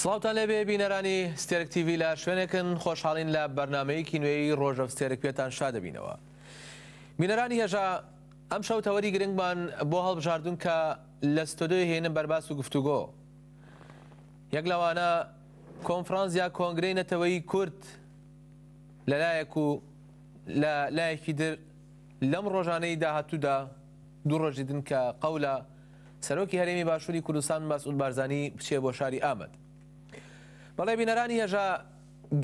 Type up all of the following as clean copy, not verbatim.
سڵاوتان لێبێ بینەرانی ستێرک تیڤی لە شوێنێکن خۆشحاڵین لە بەرنامەیەکی نوێی ڕۆژە ستێرک پێتان شا دەبینەوە. بینەرانی هێژا ئەم شەو تەوەری گرنگمان بۆ هەڵبژاردون کە لە ستۆدیۆ هێنن بەرباس و گفتوگۆ. یەک لەوانە کۆنفرانس یا کۆنگرەی نەتەوەیی کورد لەلایەک و لە لایەکی در لەم ڕۆژانەی داهاتوودا دوو ڕۆژی دن کە قەولە سەرۆکی هەرێمی باشووری کوردستان مەسعود بارزانی بچێ بۆ شاری ئامەد. بەڵێ بینەرانی هێژا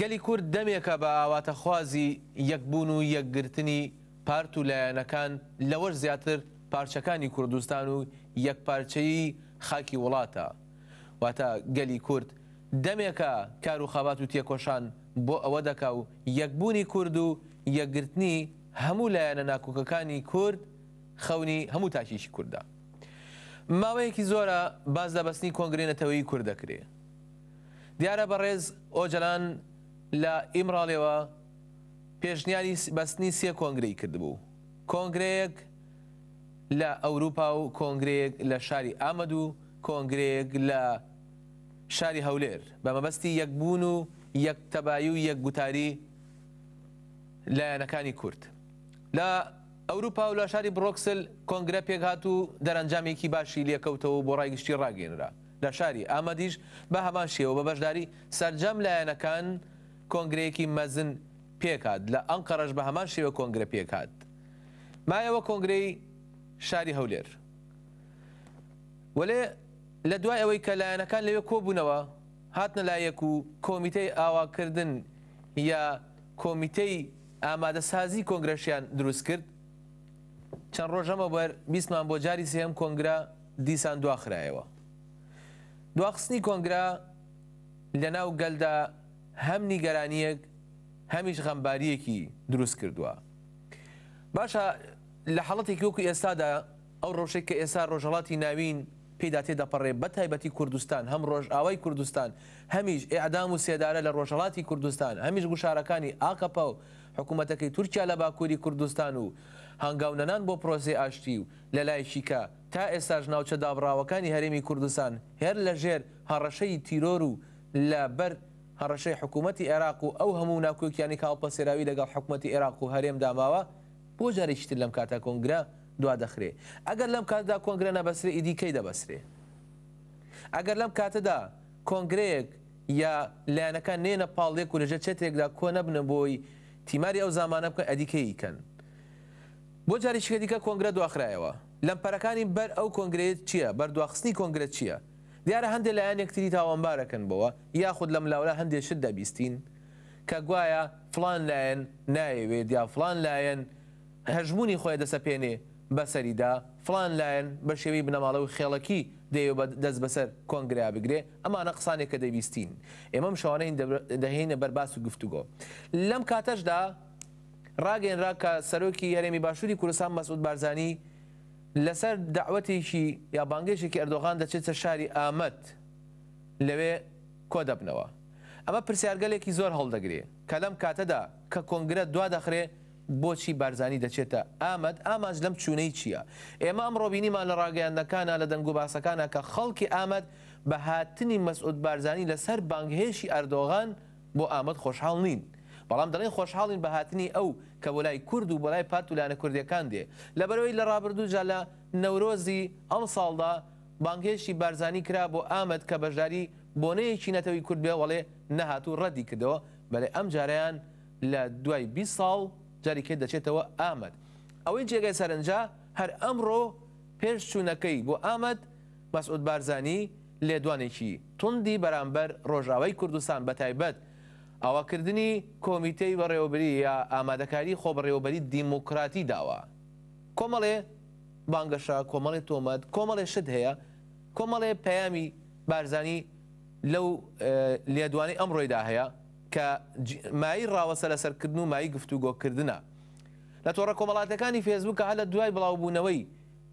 گەلی کورد دەمێکە بە ئاواتەخوازی یەکبوون و یەکگرتنی پارت و لایەنەکان لەوەش زیاتر پارچەکانی کوردستان و یەکپارچەیی خاکی وڵاتە. واتە گەلی کورد دەمێکە کار و خەبات و تێکۆشان بۆ ئەوە دەکا و یەکبوونی کورد و یەکگرتنی هەموو لایەنە ناکۆکەکانی کورد خەونی هەموو تاکیشی کووردە. ماوەیەکی زۆرە باز دەبەستنی کۆنگرەی نەتەوەیی کورد دەکرێ. دیارە بەڕێز ئۆجەلان لە ئیمڕاڵێەوە پێشنیاری بەستنی سێ کۆنگرەی کردبوو. کۆنگرەیەک لە ئەوروپا و کۆنگرەیەک لە شاری ئامەد و کۆنگرەیەک لە شاری هەولێر بە مەبەستی یەکبوون و یەکتەبایی و یەکگوتاری لایەنەکانی کورد. لە ئەوروپا و لە شاری بڕۆکسل کۆنگرە پێک هات و دەرەنجامێکی باشی لێکەوتەوە بۆ ڕایگشتی ڕاگەێنرا. لە شاری ئامەدیش بە هەمان شێوە بە بەشداری سەرجەم لایەنەکان کۆنگرەیەکی مەزن پێکات. لە ئەنقەرەش بە هەمان شێوە کۆنگرە پێکات. مایەوە کۆنگرەی شاری هەولێر. وەلێ لە دوای ئەوەی کە لایەنەکان لەوێ کۆبوونەوە هاتنە لایەک و کۆمیتەی ئاواکردن یا کۆمیتەی ئامادەسازی کۆنگرەشیان دروست کرد. چەند ڕۆژەمە بەر بیستمان بۆ جاری سێم کۆنگرە دیسان دواخرایەوە. دواخستنی کۆنگرە لە ناو گەلدا هەم نیگەرانیەک هەمیش غەمباریەکی دروست کردووە. باشە لە حاڵەتێکی وەکو ئێستادا ئەو ڕۆژێک کە ئێستا ڕۆژهەڵاتی ناوین پێدا تێدەپەڕێ بە تایبەتی کوردستان هەم ڕۆژ ئاوای کوردستان هەمیش ئێعدام و سێدارە لە ڕۆژهەڵاتی کوردستان هەمیش گوشارەکانی ئاکەپە و حکوومەتەکەی تورکیا لە باکووری کوردستان و هەنگاونەنان بۆ پرۆسێ ئاشتی و لە لایشی کە تا ئێستاش ناوچە دابڕاوەکانی هەرێمی کوردستان هێر لە ژێر هەڕەشەی تیرۆر و لە بەر هەڕەشەی حکوومەتی عێراق و ئەو هەموو ناکۆکیانی کاڵپەسێراوی لەگەڵ حکوومەتی عێراق و هەرێم داماوە بۆ جارێکی تر لەم کاتە کۆنگرە دوا دەخرێ. ئەگەر لەم کاتدا کۆنگرە نەبەسرێ ئیدیکەی دەبەسرێ. ئەگەر لەم کاتەدا کۆنگرەیەک یا لایەنەکان نێنە پاڵێک و لەژێر چێتێکدا کۆ نەبنە بۆی تیماری ئەو زامانە بکە ئەدیکەی کەن. بۆ جارێکی دیکە کۆنگرە دواخرایەوە. لەمپەرەکانی بەر ئەو کۆنگرێت چییە؟ بەردواخستنی کۆنگرێت چییە؟ دیارە هەندێک لایەن یەکتری تاوانبارەکەن بەوە یاخود لەم لاوەلا هەندێک شت دەبیستین کە گوایە فڵان لایەن نایەوێت یا فڵان لایەن هەژمونی خۆی دەسەپێنێ بەسەریدا فڵان لایەن بە شێوەی بنەماڵە و خێڵەکی دەیەوە دەست بەسەر کۆنگریا بگرێ. ئەمانە قسانێک کە دەبیستین. ئێمەم شەوانەی دەهێنە بەرباس و گفتوگۆ. لەم کاتەشدا ڕاگەیەنرا کە سەرۆکی هەرێمی باشووری کوردستان مەسعود بارزانی لەسەر داوەتێکی یا بانگێشێکی ئەردۆغان دەچێتە شاری ئامەد لەوێ کۆ دەبنەوە. ئەمە پرسیارگەلێکی زۆر هەڵدەگرێ کە لەم کاتەدا کە کۆنگرە دوا دەخرێ بۆچی بارزانی دەچێتە ئامەد؟ ئاماژ لەم چوونەی چییە؟ ئێمە ئەمڕۆ بینیمان لە ڕاگەیاندەکانە لە دەنگ و باسەکانە کە خەڵکی ئامەد بە هاتنی مەسعود بارزانی لەسەر بانگهێشی ئەردۆغان بۆ ئامەد خۆشحاڵ نین. بەڵام دەڵێن خۆشحاڵین بە هاتنی ئەو کە بۆ لای کورد و بۆ لای پارت و لایەنە کوردیەکان دێ. لەبەرەوەی لە ڕابردووجا لە نەورۆزی ئەم ساڵدا بانگهێشی بارزانی کرا بۆ ئامەد کە بەشداری بۆنەیەکی نەتەوەی کورد بێ وەڵێ نەهات و ڕەدی کردەوە. بەڵێ ئەم جاریان لە دوای 20 ساڵ جاریکێ دەچێتەوە ئامەد. ئەوەی جێگای سەرنجا هەر ئەمڕۆ پێش چوونەکەی بۆ ئامەد مەسعود بارزانی لێدوانێکی توندی بەرامبەر ڕۆژاوای کوردستان بە تایبەت ئاواکردنی کۆمیتەی بەڕێوەبەری یا ئامادەکاری خۆ بەڕێوەبەری دیموکراتی داوە. کۆمەڵێ بانگەشە، کۆمەڵێ تۆمەت، کۆمەڵێ شت هەیە، کۆمەڵێ پەیامی بارزانی لەو لێدوانەی ئەمڕۆیدا هەیە کە مای ڕاوەسە لەسەرکردن و مای گفتوگۆکردنە. لە تۆڕە کۆمەڵاتەکانی فێسبووکە هە لە دوای بڵاوبوونەوەی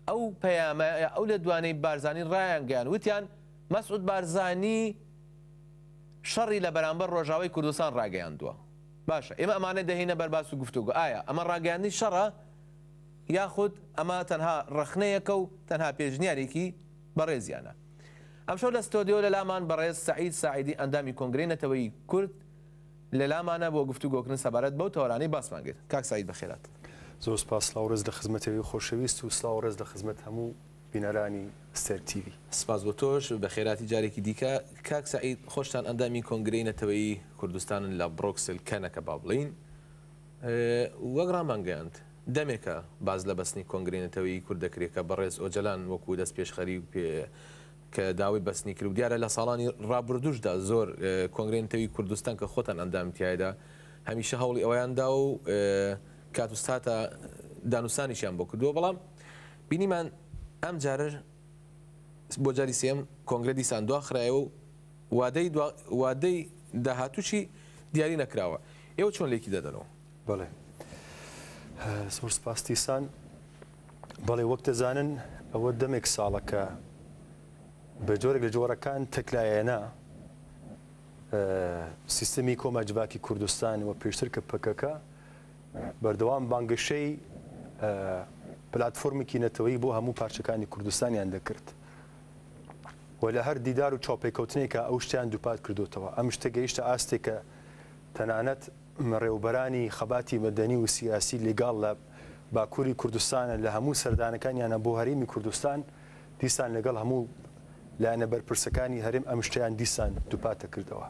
ئەو پەیامە ئەو لە دوانەی بارزانی ڕایانگەیان وتیان مەسعود بارزانی شەڕی لە بەرامبەر ڕۆژاوای کوردستان ڕاگەیاندووە. باشە ئێمە ئەمانە دەهێنە بەرباس و گفتوگۆ. ئایا ئەمە ڕاگەیاندنی شەڕە یاخود ئەمە تەنها ڕخنەیەکە و تەنها پێشنیارێکی بەڕێزیانە؟ ئەمشەو لە ستۆدیۆ لە لامان بەڕێز سعید ساعیدی ئەندامی کۆنگرەی نەتەوەی کورد لە لامانە بۆ گفتوگۆکردن سەبارەت بەو تەوەرانەی باسمان کرد. کاک سعید بەخێرات. زۆر سپاس سلااوڕێز لە خزمەتەوەی خۆشەویست و سلااوڕێز لە خزمەت هەموو بینەرانی ستەر تیڤی. سپاس بۆ تۆش بە خێراتی جارێکی دیکە. کاک سعید خۆشتان ئەندامی کۆنگرەی نەتەوەی کوردستانن لە بڕۆکسل کەنەکە با بڵین وەک ڕامانگەیاند دەمێکە باز لە بەستنی کۆنگرەی نەتەوەی کورد دەکرێت کە بەڕێز ئۆجەلان وەکو دەست پێشخەری کە داوای بەستنی کرد و دیارە لە ساڵانی ڕابردوشدا زۆر کۆنگرەی نەتەوەی کوردستان کە خۆتان ئەندامتیایدا هەمیشە هەوڵی ئەوەیاندا و کاتوستاتە دانووسانیشیان بۆ کردووە بەڵام بینیمان ئەم جارە بۆ جاری سێم کۆنگرە دیسان دواخرایەوە و وادەی داهاتووشی دیاری نەکراوە. ئێوە چۆن لێکی دەدەنەوە؟ بەڵێ زۆر سپاس دیسان. بەڵێ وەک دەزانن ئەوە دەمێک ساڵەکە بە جۆرێک لە جۆرەکان تەکلایەنە سیستەمی کۆمەجباکی کوردستان و پێشتر کە پەکەکە بەردەوام بانگەشەی پلاتفۆرمێکی نەتەوەی بۆ هەموو پارچەکانی کوردستانیان دەکرد و لە هەر دیدار و چاوپێکەوتنێکە ئەو شتیان دووپات کردوتەوە. ئەم شتە گەیشتە ئاستێکە تەنانەت ڕێوبەرانی خەباتی مەدەنی و سیاسی لێگاڵ لە باکووری کوردستانە لە هەموو سەردانەکانیانە بۆ هەرێمی کوردستان دیسان لەگەڵ هەموو لایەنە بەرپرسەکانی هەرێم ئەم شتیان دیسان دووپاتە کردەوە.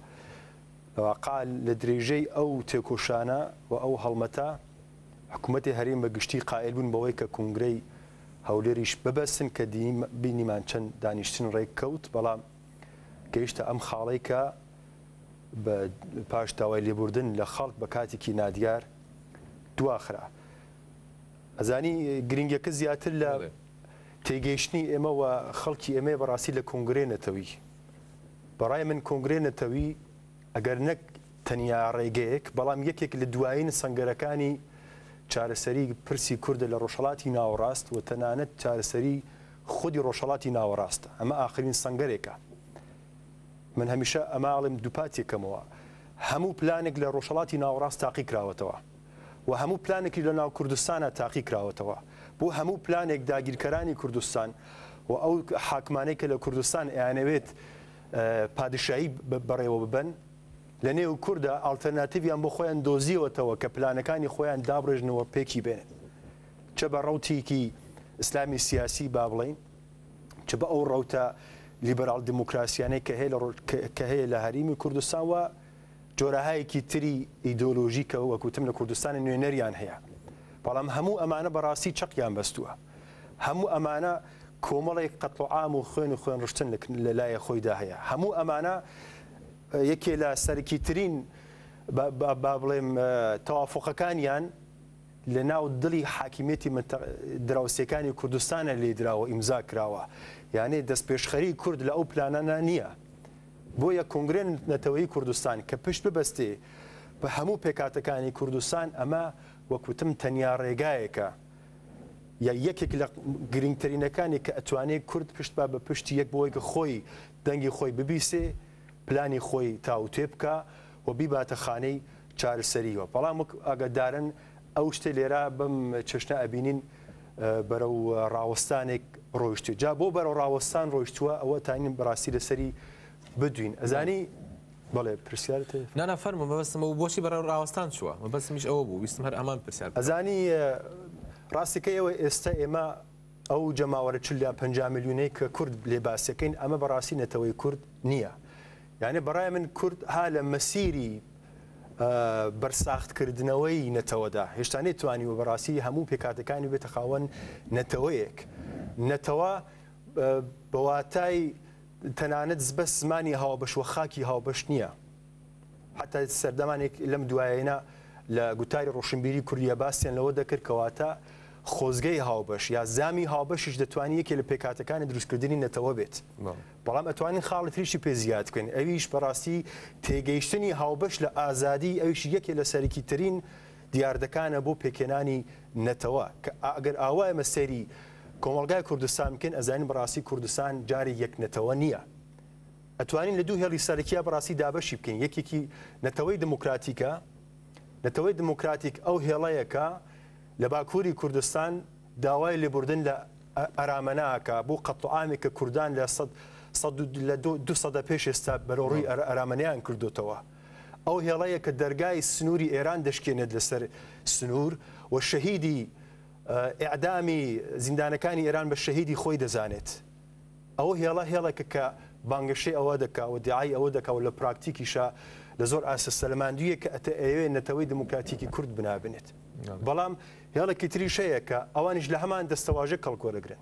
واقع لە درێژەی ئەو تێکۆشانە و ئەو هەڵمەتە حکوومەتی هەرێم بە گشتی قائل بوون بەوەی کە کۆنگرەی هەولێریش ببەستن کە بینیمان چەند دانیشتن ڕێک کەوت بەڵام گەیشتە ئەم خاڵەی کە بە پاش داوای لێبوردن لە خەڵک بە کاتێکی نادیار دواخرا. ئەزانی گرنگەکە زیاتر لە تێگەیشتنی ئێمە و خەڵکی ئێمە بەڕاستی لە کۆنگرەی نەتەوەی. بەڕای من کۆنگرەی نەتەوەی ئەگەر نەک تەنیا ڕێگەیەک بەڵام یەکێک لە دوایین سەنگەرەکانی چارەسەری پرسی کوردە لە ڕۆژهەڵاتی ناوەڕاست و تەنانەت چارەسەری خودی ڕۆژهەڵاتی ناوەڕاستە. ئەمە ئاخرین سەنگەرێکە. من هەمیشە ئەماڵم دووپاتێکەمەوە هەموو پلانێک لە ڕۆژهەڵاتی ناوەڕاست تاقی کراوەتەوە و هەموو پلانێکی لە ناو کوردستانە تاقی کراوەتەوە بۆ هەموو پلانێک داگیرکەرانی کوردستان و ئەو حاکمانەی کە لە کوردستان ئەیانەوێت پادشایی بەڕێوە ببن لە نێو کووردە ئالتەرناتیڤیان بۆ خۆیان دۆزیەوەتەوە کە پلانەکانی خۆیان دابڕێژنەوە پێکی بێنن چە بە ڕەوتێکی ئیسلامی سیاسی با بڵین چ بە ئەو ڕەوتە لیبەرال دیموکراسیانەی کە هەیە لە هەریمی کوردستان و جۆرەهایەکی تری ئیدۆلۆژیکە وەکوتم لە کوردستانی نوێنەریان هەیە. بەڵام هەموو ئەمانە بەڕاستی چەقیان بەستووە. هەموو ئەمانە کۆمەڵێک قەتڵعام و خوێن ڕشتن لە لایە خۆیدا هەیە. هەموو ئەمانە یەکێ لە سەرکی ترین با بڵێم تەوافقەکانیان لە ناو دڵی حاکمیەتی دراوسەکانی کوردستانە لێدراوە ئیمزا کراوە. یانێ دەست پێشخەری کورد لە ئەو پلانانە نییە. بۆیە کۆنگرەی نەتەوەیی کوردستان کە پشت ببەستێ بە هەموو پێکاتەکانی کوردستان ئەمە وەکوتم تەنیا ڕێگایەکە یا یەکێک لە گرنگترینەکانی کە ئەتوانێت کورد پشت بە پشتی یەک بۆی کە خۆی دەنگی خۆی ببیسێ پلانی خۆی تاوتێ بکە و بیباتە خانەی چارەسەریەوە. بەڵام ئاگادارن ئەو شتە لێرە بەم چشنە ئەبینین بەرەو ڕاوەستانێک ڕۆیشتووە. جا بۆ بەرەو ڕاوەستان ڕۆیشتووە ئەوە تاین بەڕاستی لەسەری بدوین. ئەزانی بەڵێ پرسیارت نانەفەرمە بەبستمە و بۆچی بەرەو ڕاوەستان چووە مەبەستمیش ئەوە بوو ویستم هەر ئەمان پرسیار. ئەزانی ڕاستیکەیەوە ئێستا ئێمە ئەو جەماوەرە 50 میلیونەی کە کورد لێ باسەکەین ئەمە بەڕاستی نەتەوەی کورد نییە. یعنی بەڕای من کورد ها لە مەسیری بەرساختکردنەوەی نەتەوەدا هێشتا نێتوانی و بەڕاستی هەموو پێکاتەکانی بێتە خاوەن نەتەوەیەک. نەتەوە بەواتای تەنانەت زبەست زمانی هاوبەش و خاکی هاوبەش نییە. حتا سەردەمانێک لەم دوایەنە لە گوتاری ڕۆشنبیری کوردیە باسییان لەوە دەکرد کەواتە خۆزگەی هاوبەش یا زامی هاوبەشش دەتوانانی یەکێ لە پێکاتەکانی دروستکردنی نەتەوە بێت. بەڵام ئەتوانین خاڵی تریشی پێ زیاد بکەین. ئەویش بەڕاستی تێگەیشتنی هاوبەش لە ئازادی ئەویش یەکێ لە سەرکی ترین دیاردەکانە بۆ پێکێنانی نەتەوە کە ئەگەر ئاوایە مەسەری کۆمەڵگای کوردستان بکەن ئەزانین بەڕاستی کوردستان جاری یەک نەتەوە نییە. ئەتوانین لە دوو هێڵی سەرکیە بەڕاستی دابەشی بکەین. یەکێکی نەتەوەی دموکراتیکە نەتەوەی دموکراتیک ئەو هێڵەیەکە لە باکووری کوردستان داوای لێبوردن لە ئەرامەناکە بۆ قەتڵعامی کە کوردان لە دو سەدە پێش ئێستا بەرەوڕووی ئەرامەنیان کردوتەوە. ئەو هێڵەیە کە دەرگای سنووری ئێران دەشکێنێت لەسەر سنوور و شەهیدی ئیعدامی زیندانەکانی ئێران بە شەهیدی خۆی دەزانێت. ئەوە هێڵەکە کە بانگەشەی ئەوە دەکا و دیعای ئەوە دەکا و لە پراکتیکیشە لە زۆر ئاسە سەلماندویە کە ئەتە ئەوێ نەتەوەی دموکراتیکی کورد بنابنێت. بەڵام هێڵێکی تریشەیە کە ئەوانیش لە هەمان دەستەواژە کەڵکۆرەگرن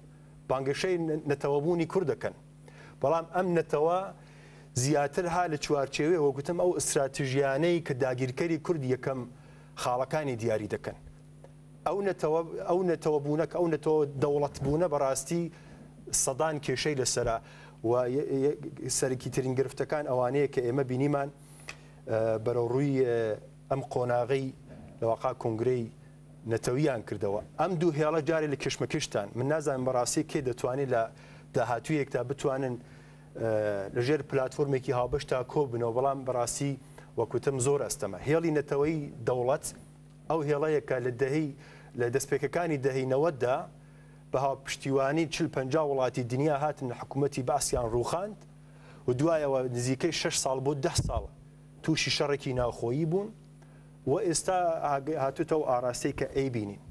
بانگەشەی نەتەوەبوونی کوور دەکەن. بەڵام ئەم نەتەوە زیاتر ها لە چوارچێوێ وەگوتم ئەو ئستراتیژیانەی کە داگیرکەری کورد یەکەم خاڵەکانی دیاری دەکەن. ئەو نەتەوەبوونەکە ئەو نەتەوە دەوڵەتبوونە بەڕاستی سەدان کێشەی لەسرە و سەرکی ترین گرفتەکان ئەوانەیە کە ئێمە بینیمان بەرەوڕووی ئەم قۆناغی لەواقع کۆنگرەی نەتەویان کردەوە. ئەم دوو هێڵە جارێ لە کشمەکشتان من نازانم بەڕاستی کێ دەتوانێت لە داهاتوویەکتا بتوانن لەژێر پلاتفۆرمێکی هاوبەشتا کۆ بنەوە. بەڵام بەڕاستی وەکوتم زۆر ئەستەمە هێڵی نەتەوەی دەوڵەت ئەو هێڵەیەکە لە دەستپێکەکانی دەهینەوەدا بەها پشتیوانی 40-50 وڵاتی دنیا هاتن حکوومەتی باسییان ڕووخاند و دوایەوە نزیکەی 6 ساڵ بۆ 10 ساڵ تووشی شەڕێکی ناوخۆیی بوون و ئێستا هاتوتەوە ئاراستەی کە ئەیبینین.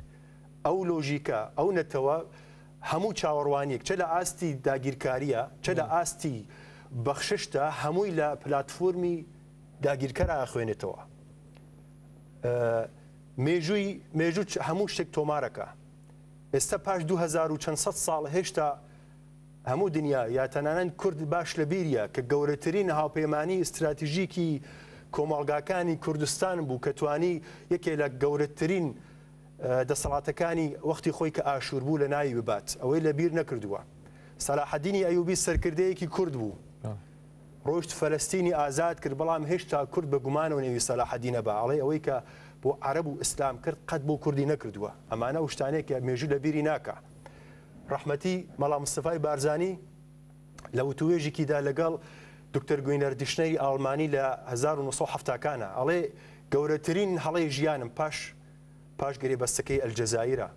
ئەو لۆژیکە ئەو نەتەوە هەموو چاوەڕوانیەک چە لە ئاستی داگیرکاریە چە لە ئاستی بەخششتە هەمووی لە پلاتفۆرمی داگیرکەرە خوێنێتەوە. مێژوو هەموو شتێک تۆمارەکە. ئێستا پاش 2000 و چەند سەد ساڵ هێشتا هەموو دنیا یا تەنانەت کورد باش لە بیریە کە گەورەترین هاوپەیمانی استراتیژیکی کۆمەڵگاکانی کوردستان بوو کە توانی یەکێ لە گەورەترین دەسەڵاتەکانی وەختی خۆی کە ئاشور بوو لە ناوی ببات ئەوەی لە بیر نەکردووە. سەلاحەدینی ئەیوبی سەرکردەیەکی کورد بوو ڕۆشت فەلەستینی ئازاد کرد بەڵام هێشتا کورد بە گومان و نێوی سەلاحەدینە بە ئەڵێ ئەوەی کە بۆ عەرەب و ئیسلام کرد قەت بۆ کوردی نەکردووە. ئەمانە شتانێک مێژوو لە بیری ناکە. ڕەحمەتی مەڵام مستەفای بارزانی لە وتوێژێکیدا لەگەڵ دکتەر گوینەر دیشنەی ئاڵمانی لە 1970کانە ئەڵێ گەورەترین هەڵەی ژیانم پاش گرێبەستەکەی ئەلجەزایرە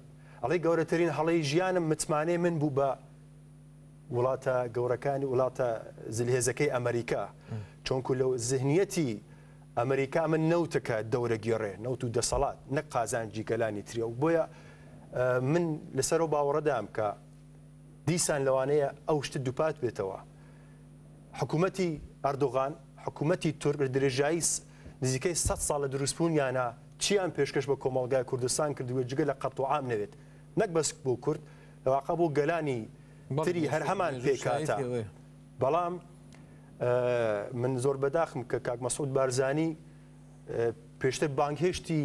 ئەڵێ گەورەترین هەڵەی ژیانم متمانەی من بوو بە وڵاتە گەورەکانی وڵاتە زلهێزەکەی ئەمریکا چۆنکو لەو ذهنیەتی ئەمریکا من نەوتەکە دەورە گێڕێ نەوت و دەسەڵات نەک قازانجی گەلانی تریە و بۆیە من لەسەر و باوەڕەدام کە دیسان لەوانەیە ئەو شتە دووپات بێتەوە. حکوومەتی ئەردۆغان حکوومەتی تورک درێژایی نزیکەی 100 ساڵ لە دروستبوونیانە چیان پێشکەش بە کۆمەڵگای کوردستان کردووە جگە لە قەت و عام نەوێت نەک بەس بۆ کورد لەواقع بۆ گەلانی تری هەر هەمان پێکاتە. بەڵام من زۆر بەداخم کە کاک مەسعود بارزانی پێشتر بانگهێشتی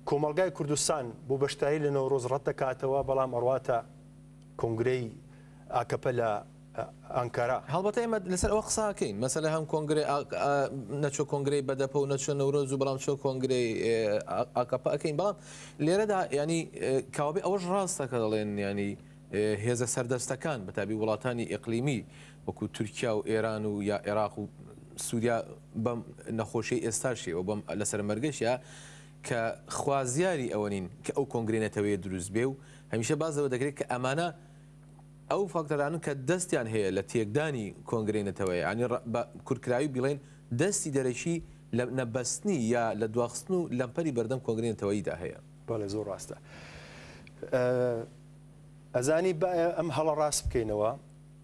کۆمەڵگای کوردستان بۆ بەشداری لە نەورۆز ڕەت دەکاتەوە بەڵام ئەڕواتە کۆنگرەی ئاکەپە لە ئەنکارا. هەڵبەتە ئێمە لەسەر ئەوە قساکەین مەسەلە هەم کۆنگرێ نەچۆ کۆنگرەی بەدەپە و نەچۆ نەورۆز و بەڵام چۆ کۆنگرەی ئاکەپە ئەەکەین بەڵام لێرەدا ینی کاوابێ ئەوەش ڕاستەکە دەڵێن ینی هێزە سەردەستەکان بەتابی وڵاتانی ئیقلیمی وەکو تورکیا و ئێران و یا عێراق و سووریا بەم نەخۆشی ئێستاشیەوە بەم لەسەر مەرگەشە کە خوازیاری ئەوە نین کە ئەو کۆنگرێنێتەوەی دروست بێ و هەمیشە بازەوە دەکرێت کە ئەمانە ئەو فاکتەرانن کە دەستیان هەیە لە تێکدانی کۆنگرێنێتەوەی ینی بە کورتکراوی بڵێن دەستی دەرەشی لە نەبەستنی یا لە دواخستن و لەمپەری بەردەم کۆنگرێنێتەوەیدا هەیە. بەڵێ زۆر ڕاستە. ئەزانی ئەم هەڵە ڕاست بکەینەوە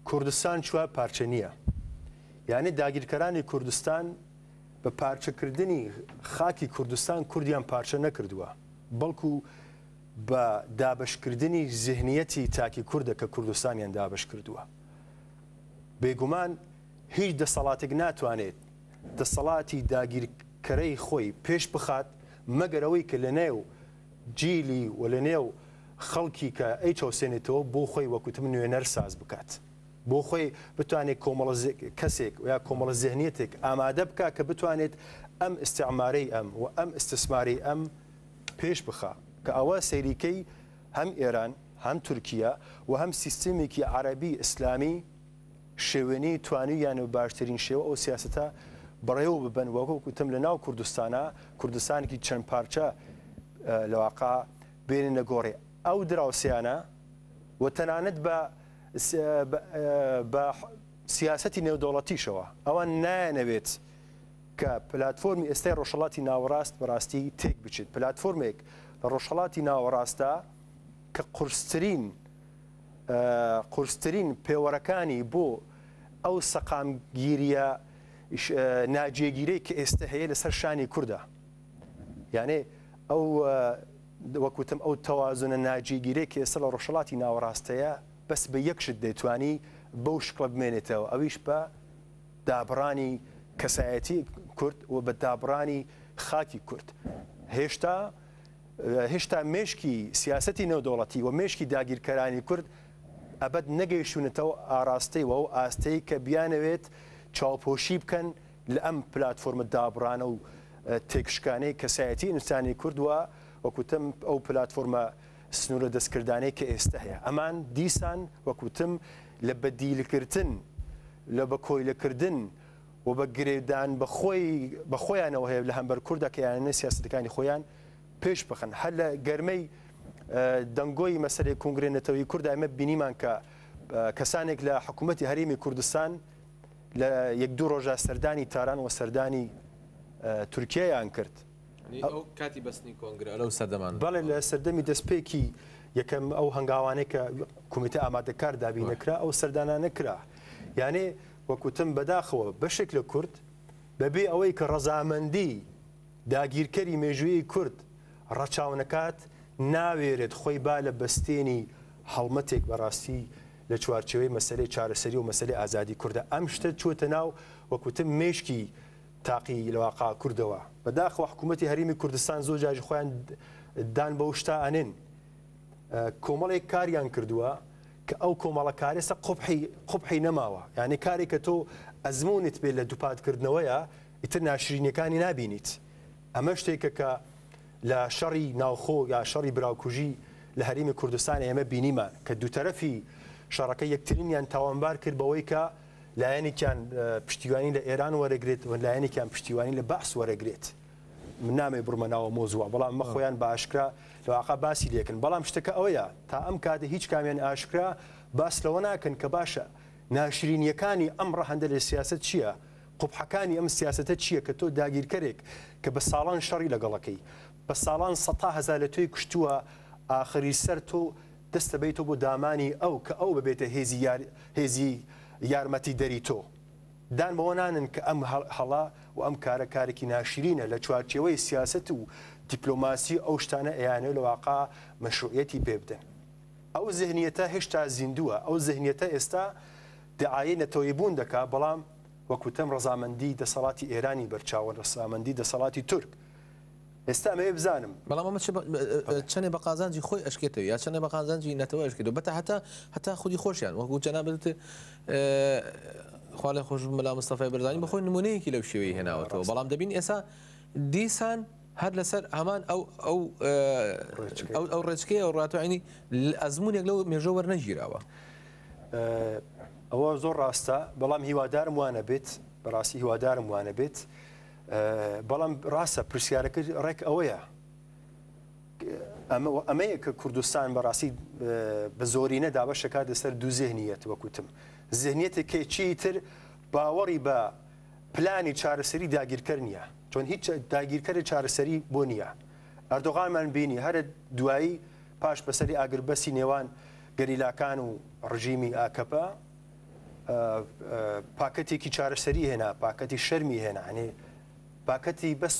کوردستان چوار پارچە نییە. یعنی داگیرکەرانی کوردستان بە پارچەکردنی خاکی کوردستان کوردیان پارچە نەکردووە بەڵکو بە دابشکردنی ذهنیەتی تاکی کوردە کە کوردستانیان دابش کردووە. بێگومان هیچ دەسەڵاتێک ناتوانێت دەسەڵاتی داگیرکەرەی خۆی پێش بخات مەگەر ئەوەی کە لە نێو جیلی و لە نێو خەڵکی کە ئەی چاوسێنێتەوە بۆ خۆی وەکوتم نوێنەر ساز بکات بۆ خۆی بتوانێت کۆمەڵە کەسێک یا کۆمەڵە ذهنیەتێک ئامادە بکە کە بتوانێت ئەم ئیستعمارەی ئەم و ئەم ئیستثماری ئەم پێش بخە کە ئەوە سەیریکەی هەم ئێران هەم تورکیا و هەم سیستمێکی عەرەبی ئیسلامی شێوێنی توانییان و باشترین شێوە ئەو سیاسەتە بەڕێوە ببن وەکوتم لە ناو کوردستانە کوردستانێکی چەند پارچە لەواقع بێنە نەگۆڕێ ئەو دراوسیانە و تەنانەت بە بە سیاسەتی نێودوڵەتیشەوە ئەوە نایەنەوێت کە پلاتفۆرمی ئێستای ڕۆژهەڵاتی ناوەڕاست بەڕاستی تێک بچێت پلاتفۆرمێک لە ڕۆژهەڵاتی ناوەڕاستە کە قورسترین پێوەرەکانی بۆ ئەو سەقامگیریە ناجێگیرەی کە ئێستا هەیە لەسەر شانی کووردە یانێ ئەو وەکوتم ئەو تەوازونە ناجێگیرەی کە ئێستا لە ڕۆژهەڵاتی ناوەڕاستەیە بەس بە یەکشت دەیتوانی بەو شکڵە بمێنێتەوە ئەویش بە دابڕانی کەسایەتی کورد و بە دابڕانی خاکی کورد هێشتا مێشکی سیاسەتی نێودوڵەتی و مێشکی داگیرکەرانی کورد ئەبەت نەگەیشتونێتەوە ئاراستەیەوە و ئاستەی کە بیانەوێت چاوپۆشی بکەن لە ئەم پلاتفۆرمە دابڕانە و تێکشکانەی کەسایەتی ئینسانی کوردووە وەکوتم ئەو پلاتفۆرمە سنوورە دەستکردانەی کە ئێستا هەیە ئەمان دیسان وەکوتم لە بەدیلکردن لە بە کۆیلەکردن و بە گرێدان بە خۆیانەوە هەیە لە هەمبەر کووردە کە یانە سیاسەتەکانی خۆیان پێش بخەن هەر لە گەرمەی دەنگۆی مەسەلەی کنگرێنێتەوەی کوورد ئەمە بینیمان کە کەسانێک لە حکوومەتی هەرێمی کوردستان لە یەک دوو ڕۆژە سەردانی تاران و سەردانی تورکیایان کرد کاتی بەستنی کۆنگرە لەو سەردەمان بەڵێ لە سەردەمی دەستپێکی یەکەم ئەو هەنگاوانەی کە کومیتە ئامادەکار دابی نەکرا ئەو سەردانانە کرا یانێ وەکوتم بەداخەوە بەشێک لە کورد بەبێ ئەوەی کە ڕەزامەندی داگیرکەری مێژوویی کورد ڕەچاونەکات ناوێرێت خۆی با لە بەستێنی هەڵمەتێک بەڕاستی لە چوارچەوەی مەسەلەی چارەسەری و مەسەلەی ئازادی کووردە ئەم شتە چووەتە ناو وەکوتم مێشکی تاقی لەواقع کوردەوە بەداخەوە حکوومەتی هەرێمی کوردستان زۆر جاژ خۆیان دان بە شتا ئەنێن کۆمەڵێک کاریان کردووە کە ئەو کۆمەڵەکارێسە قوبحی نەماوە یعنی کارێک کە تۆ ئەزمونت بێت لە دووپاتکردنەوەیە ئیتر ناشرینەکانی نابینیت ئەمە شتێکە کە لە شەڕی ناوخۆ یا شەڕی براوکوژی لە هەرێمی کوردستان ئێمە بینیمان کە دووتەرەفی شەڕەکە یەکترینیان تاوانبار کرد بەوەی کە لایەنێکیان پشتیوانی لە ئێران وەرەگرێت و لایەنێکیان پشتیوانی لە بەعس وەرەگرێت من نامێ بڕمەناوە مۆزووە بەڵام مە خۆیان بە ئاشکرا لەواقع باسی لێکن بەڵام شتەکە ئەوەیە تا ئەم کاتە هیچ کامیان ئاشکرا باس لەوە ناکەن کە باشە ناشرینیەکانی ئەم ڕەهەندە لە سیاست چییە قوبحەکانی ئەم سیاستە چییە کە تۆ داگیرکەرێک کە بە ساڵان شەڕی لەگەڵەکەی بە ساڵان 100,000 لە تۆی کوشتووە ئاخری سەر تۆ دەستە بیتۆ بۆ دامانی ئەو کە ئەو ببێتە هێزی یارمەتی دەری تۆ دان بەوە نانن کە ئەم هەڵا و ئەم کارێکی ناشرینە لە چوارچێوەی سیاست و دیپلۆماسی ئەو شتانە ئەیانێ لە واقع مەشروعەتی پێ بدەن ئەو ذهنیەتە هێشتا زیندووە ئەو ذهنیەتە ئێستا دعایە نەتەوەیبوون دەکات بەڵام وەکوتم ڕەزامەندی دەسەڵاتی ئێرانی بەرچاوە ڕەزامەندی دەسەڵاتی تورک ئێستا ئەمە بزانم بەڵام ئەمە چەندێ بە قازانجی خۆی ئەشکێتەوە یا چەندێ بە قازانجی نەتەوە ئەشکێتەوە بەتە هەتا خودی خۆشیان وەکو جەنابەت خوا لە خۆش مەلا مستەفای بەرزانی بەخۆی نمونەیەکی لەو شێوەیە هێناوەتەوە بەڵام دەبین ئێستا دیسان هەر لەسەر هەمان ئەو ڕێچکەی ئەو ڕاتوعینی ئەزمونێک لەو مێژە وەرنەگیراوە ئەوە زۆر ڕاستە بەڵام هیوادارم وانە بێت بەڕاستی هیوادارم وانە بێت بەڵام ڕاستە پرسیارەکە ڕێک ئەوەیە ئەمەیە کە کوردستان بەڕاستی بە زۆرینە دابەشەکات لەسەر دوو زێهنیەت وەکوتم زێهنیەتێکی چی تر باوەڕی بە پلانی چارەسەری داگیرکەر نییە چۆن هیچ داگیرکەری چارەسەری بۆ نییە ئەردۆغانمان بینی هەرە دوایی پاش بەسەری ئاگربەسی نێوان گەریلاکان و ڕژیمی ئاکەپە پاکەتێکی چارەسەری هێنا پاکەتی شەرمی هێنا هەنێ باکەتی بەس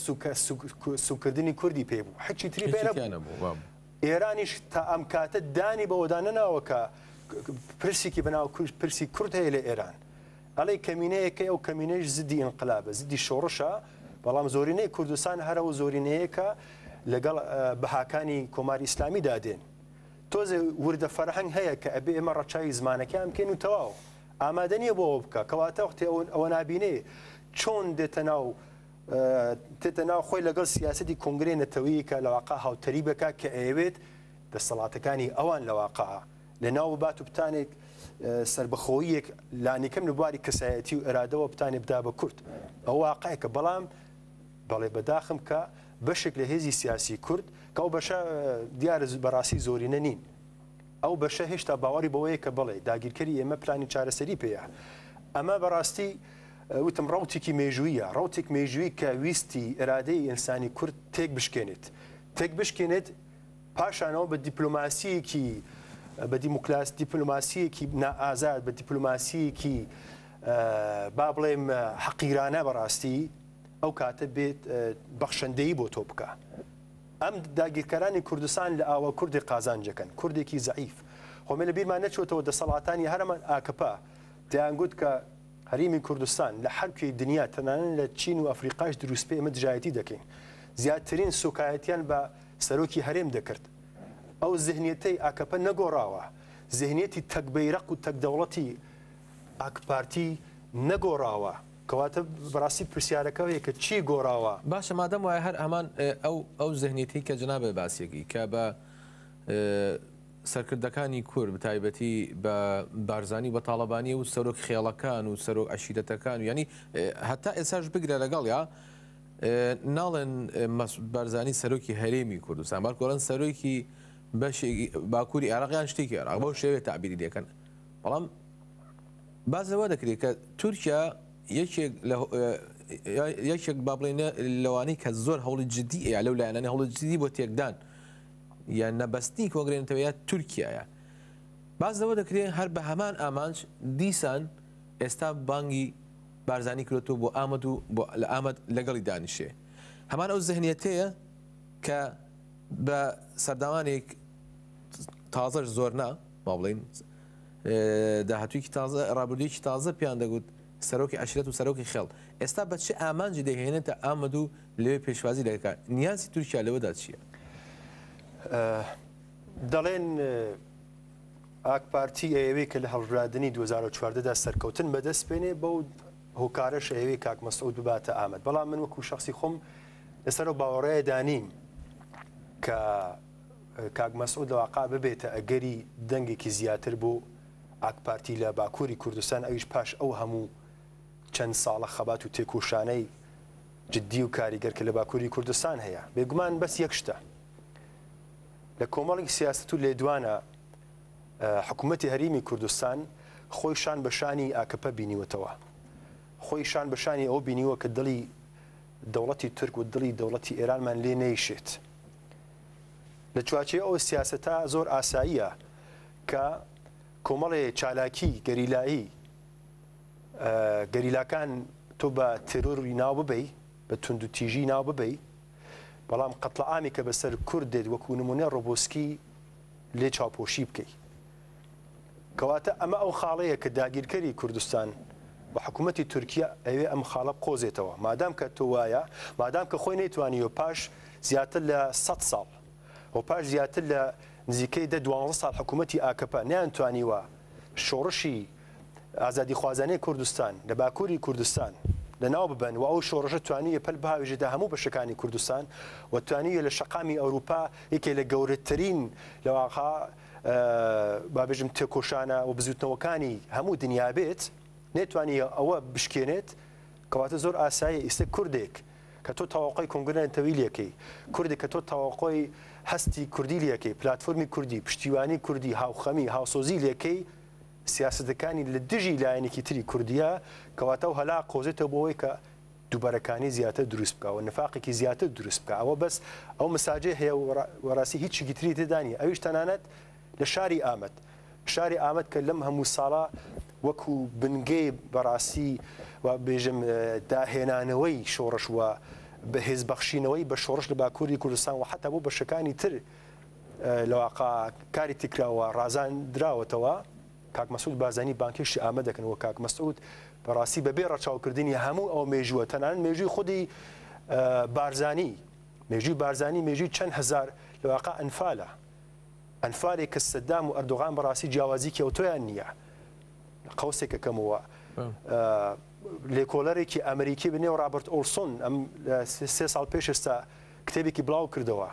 سوکردنی کوردی پێ بوو حچی تری بێنەبوو ئێرانیش تا ئەم کاتە دانی بەوەدانەناوە کە پرسێکی بەناو پرسی کورد هەیە لە ئێران ئەڵێ کەمینەیەکە ئەو کەمینەش زدی ئینقلابە زدی شۆڕشە بەڵام زۆرینەی کوردستان هەرەوە زۆرینەیەکە لەگەڵ بەهاکانی کۆماری ئیسلامی دادێن تۆزێ وردە فەرهەنگ هەیە کە ئەبێ ئێمە ڕەچاوی زمانەکەیان بکەین و تەواو ئامادە نییە بۆەوە بکە کەواتە وەختی ئەوە نابینێ چۆن تێتە ناو خۆی لەگەڵ سیاسەتی کۆنگرێ نەتەوەیی کە لەواقع هاوتەری بکە کە ئەوێت دەسەڵاتەکانی ئەوان لەواقع لە ناو بات و بتانێک سربەخۆیەک لانیکەم لە بواری کەسایەتی و ئێرادەوە بتانێ بدا بە کورد ئەو واقعەکە بەڵام بەڵێ بەداخم کە بەشێک لە هێزی سیاسی کورد کە ئەو بەشە دیارە بەڕاستی زۆرینە نین ئەو بەشە هێشتا باوەڕی بەوەیە کە بڵێ داگیرکەری ئێمە پلانی چارەسەری پێەیە. ئەمە بەڕاستی وتم ڕوتێکی مێژوویە، ڕوتێک مێژووی کە ویستی ئێرادەی ئینسانی کورد تێک بشکێنێت، تێک بشکێنێت پاشانەوە بە دیپلۆماسیەکی بە دیپلۆماسیەکی نائازاد، بە دیپلۆماسیەکی با بڵێم حەقیرانە بەڕاستی ئەو کاتە بێت بەخشەندەیی بۆ تۆ بکە. ئەم داگیرکەرانی کوردستان لە ئاوە کوردی قازانجەکەن، کوردێکی زەعیف. خۆمە لە بیرمان نەچۆتەوە دەسەڵاتانی هەرمان ئاکپا دەیانگوت کە هەریمی کوردستان لە هەرکوێی دنیا تەنانەت لە چین و ئەفریقاش دروست پێ ئێمە دژایەتی دەکەین. زیاترین سوکایەتیان بە سەرۆکی هەرێم دەکرد. ئەو زهنیەتەی ئاکپە نەگۆڕاوە، زهنیەتی تەکبەیرەق و تەکدەوڵەتی ئاکپارتی نەگۆڕاوە. کەواتە بەڕاستی پرسیارەکەوەیە کە چی گۆڕاوە. باشە مادەم وایە هەر ئەمان ئەو زەهنیەتی کە جنابە باسیەکی کە بە سەرکردەکانی کورد بتایبەتی بە بارزانی بە تاڵەبانی و سەرۆک خێڵەکان و سەرۆک عەشیرەتەکان و ینی هەتا ئێساش بگرە لەگەڵ یا ناڵێن مەسعود بارزانی سەرۆکی هەرێمی کوردستان بەڵکۆڵەن سەرۆکی بەشێکی باکووری عێراقیان شتێکی عێراق بەو شێوێ تەعبیری دەکەن. بەڵام بازەوە دەکرێت کە تورکیا یەکێک با بڵێنە لەوانەی کە زۆر هەوڵی جدی ئەیە لەو لایەنانە هەوڵی جدی بۆ تێکدان یان نەبەستی کۆنگرێنەوەیە تورکیایە. بازەوە دەکرێت هەر بە هەمان ئامانج دیسان ئێستا بانگی بارزانی کردوەوە بۆ ئامەد و لە ئامەد لەگەڵی دانیشێ. هەمان ئەو زەهنیەتەیە کە بە سەرداوانێک تازەش زۆر نا ما بڵین داهاتوویکی تازە ڕابردوویەکی تازە پیان دەگوت سەرۆکی عەشیرەت و سەرۆکی خێڵ. ئێستا بە چه ئامانجی دەهێنێتە ئامەد و لەوێ پێشوازی دەکات؟ نیازی تورکیا لەوەدا چییە؟ دەڵێن ئاکپارتی ئەوەیە کە لە هەڵبژاردننی 2014دا سەرکەوتن بەدەست پێێنێ بەو هۆکارەش ئەوەیە کاک مەسعود بباتە ئامەد. بەڵام من وەکو شخصی خۆم لەسەر و باوەڕەیە دانیم کە کاک مەسعود لە واقع ببێتە ئەگەری دەنگێکی زیاتر بۆ ئاکپارتی لە باکووری کوردستان ئەویش پاش ئەو هەموو چەند ساڵە خەبات و تێکۆشانەی جددی و کاریگەر کە لە باکووری کوردستان هەیە. بێگومان بەس یەک شتە لە کۆمەڵی سیاست و لێدوانە حکوومەتی هەریمی کوردستان خۆی شان بە شانی ئاکپە بینیوەتەوە، خۆی شان بە شانی ئەو بینیوە کە دڵی دەوڵەتی تورک و دڵی دەوڵەتی ئێرانمان لێ نەیشێت. لە چوارچێ ئەو سیاسەتە زۆر ئاساییە کە کۆمەڵێ چالاکی گەریلایی گەریلاکان تۆ بە تێرۆری ناو ببەی بە تونند و تیژی ناو ببەی، بەڵام قەتڵعامی کە بەسەر کورد دێت وەکو نمونە ڕۆبۆسکی لێ چاوپۆشی بکەی. کەواتە ئەمە ئەو خاڵەیە کە داگیرکەری کوردستان بە حکوومەتی تورکیا ئەوێ ئەم خاڵە بقۆزێتەوە. مادام کە تۆ وایە، مادام کە خۆی نەیتوانیوە پاش زیاتر لە 100 ساڵ و پاش زیاتر لە نزیکەی 12 ساڵ حکوومەتی ئاکپە نەیانتوانیوە شۆڕشی ئازادی خوازانەی کوردستان لە باکووری کوردستان لەناو ببەن و ئەو شۆڕژە توانیە پەل بهاوێژێدا هەموو بەشەکانی کوردستان و توانیە لە شەقامی ئەوروپا یەکێ لە گەورەترین لەواقع بابێژم تێکۆشانە و بزوتنەوەکانی هەموو دنیا بێت، نێتوانیە ئەوە بشکێنێت. کەواتە زۆر ئاسایە ئیسە کوردێک کە تۆ تەواقعی کۆنگرێنەوەی لەکەی، کوردێک کە تۆ تەواقعی هەستی کوردی لەکەی، پلاتفۆرمی کوردی، پشتیوانی کوردی، هاوخەمی، هاوسۆزی لەکەی، سیاسەتەکانی لە دژی لایەنێکی تری کوردیە. کەواتە و هەلا قۆزێتەوە بۆەوەی کە دووبارەکانی زیاتر دروست بکە و نفاقێکی زیاتر دروست بکە. ئەوە بەس ئەو مساجێ هەیە وەڕاستی هیچی تری تێدانیە. ئەویش تەنانەت لە شاری ئامەد، شاری ئامەد کە لەم هەموو ساڵە وەکو بنگەی بەڕاستی و بێژم داهێنانەوەی شۆڕش وە بەهێزبەخشینەوەی بە شۆڕش لە باکووری کوردستان و حتا بۆ بەشەکانی تر لەواقع کاری تکراوە ڕازان دراوەتەوە. کاک مەسعود بارزانی بانکێشی ئامە دەکەن و کاک مەسعود بەڕاستی بەبێ ڕەچاوکردنی هەموو ئەو مێژووە تەنانەت مێژووی خودی بارزانی، مێژووی بارزانی مێژووی چەند هەزار لەواقع ئەنفالە، ئەنفالێک کە سەدام و ئەردۆغان بەڕاستی جیاوازی کەوتۆیان نییە. قەوسێکە کەمەوە لێکۆلەرێکی ئەمریکی بنێو ڕابرت ئۆلسۆن ئەم 3 ساڵ پێش ئێستا کتێبێکی بڵاو کردەوە.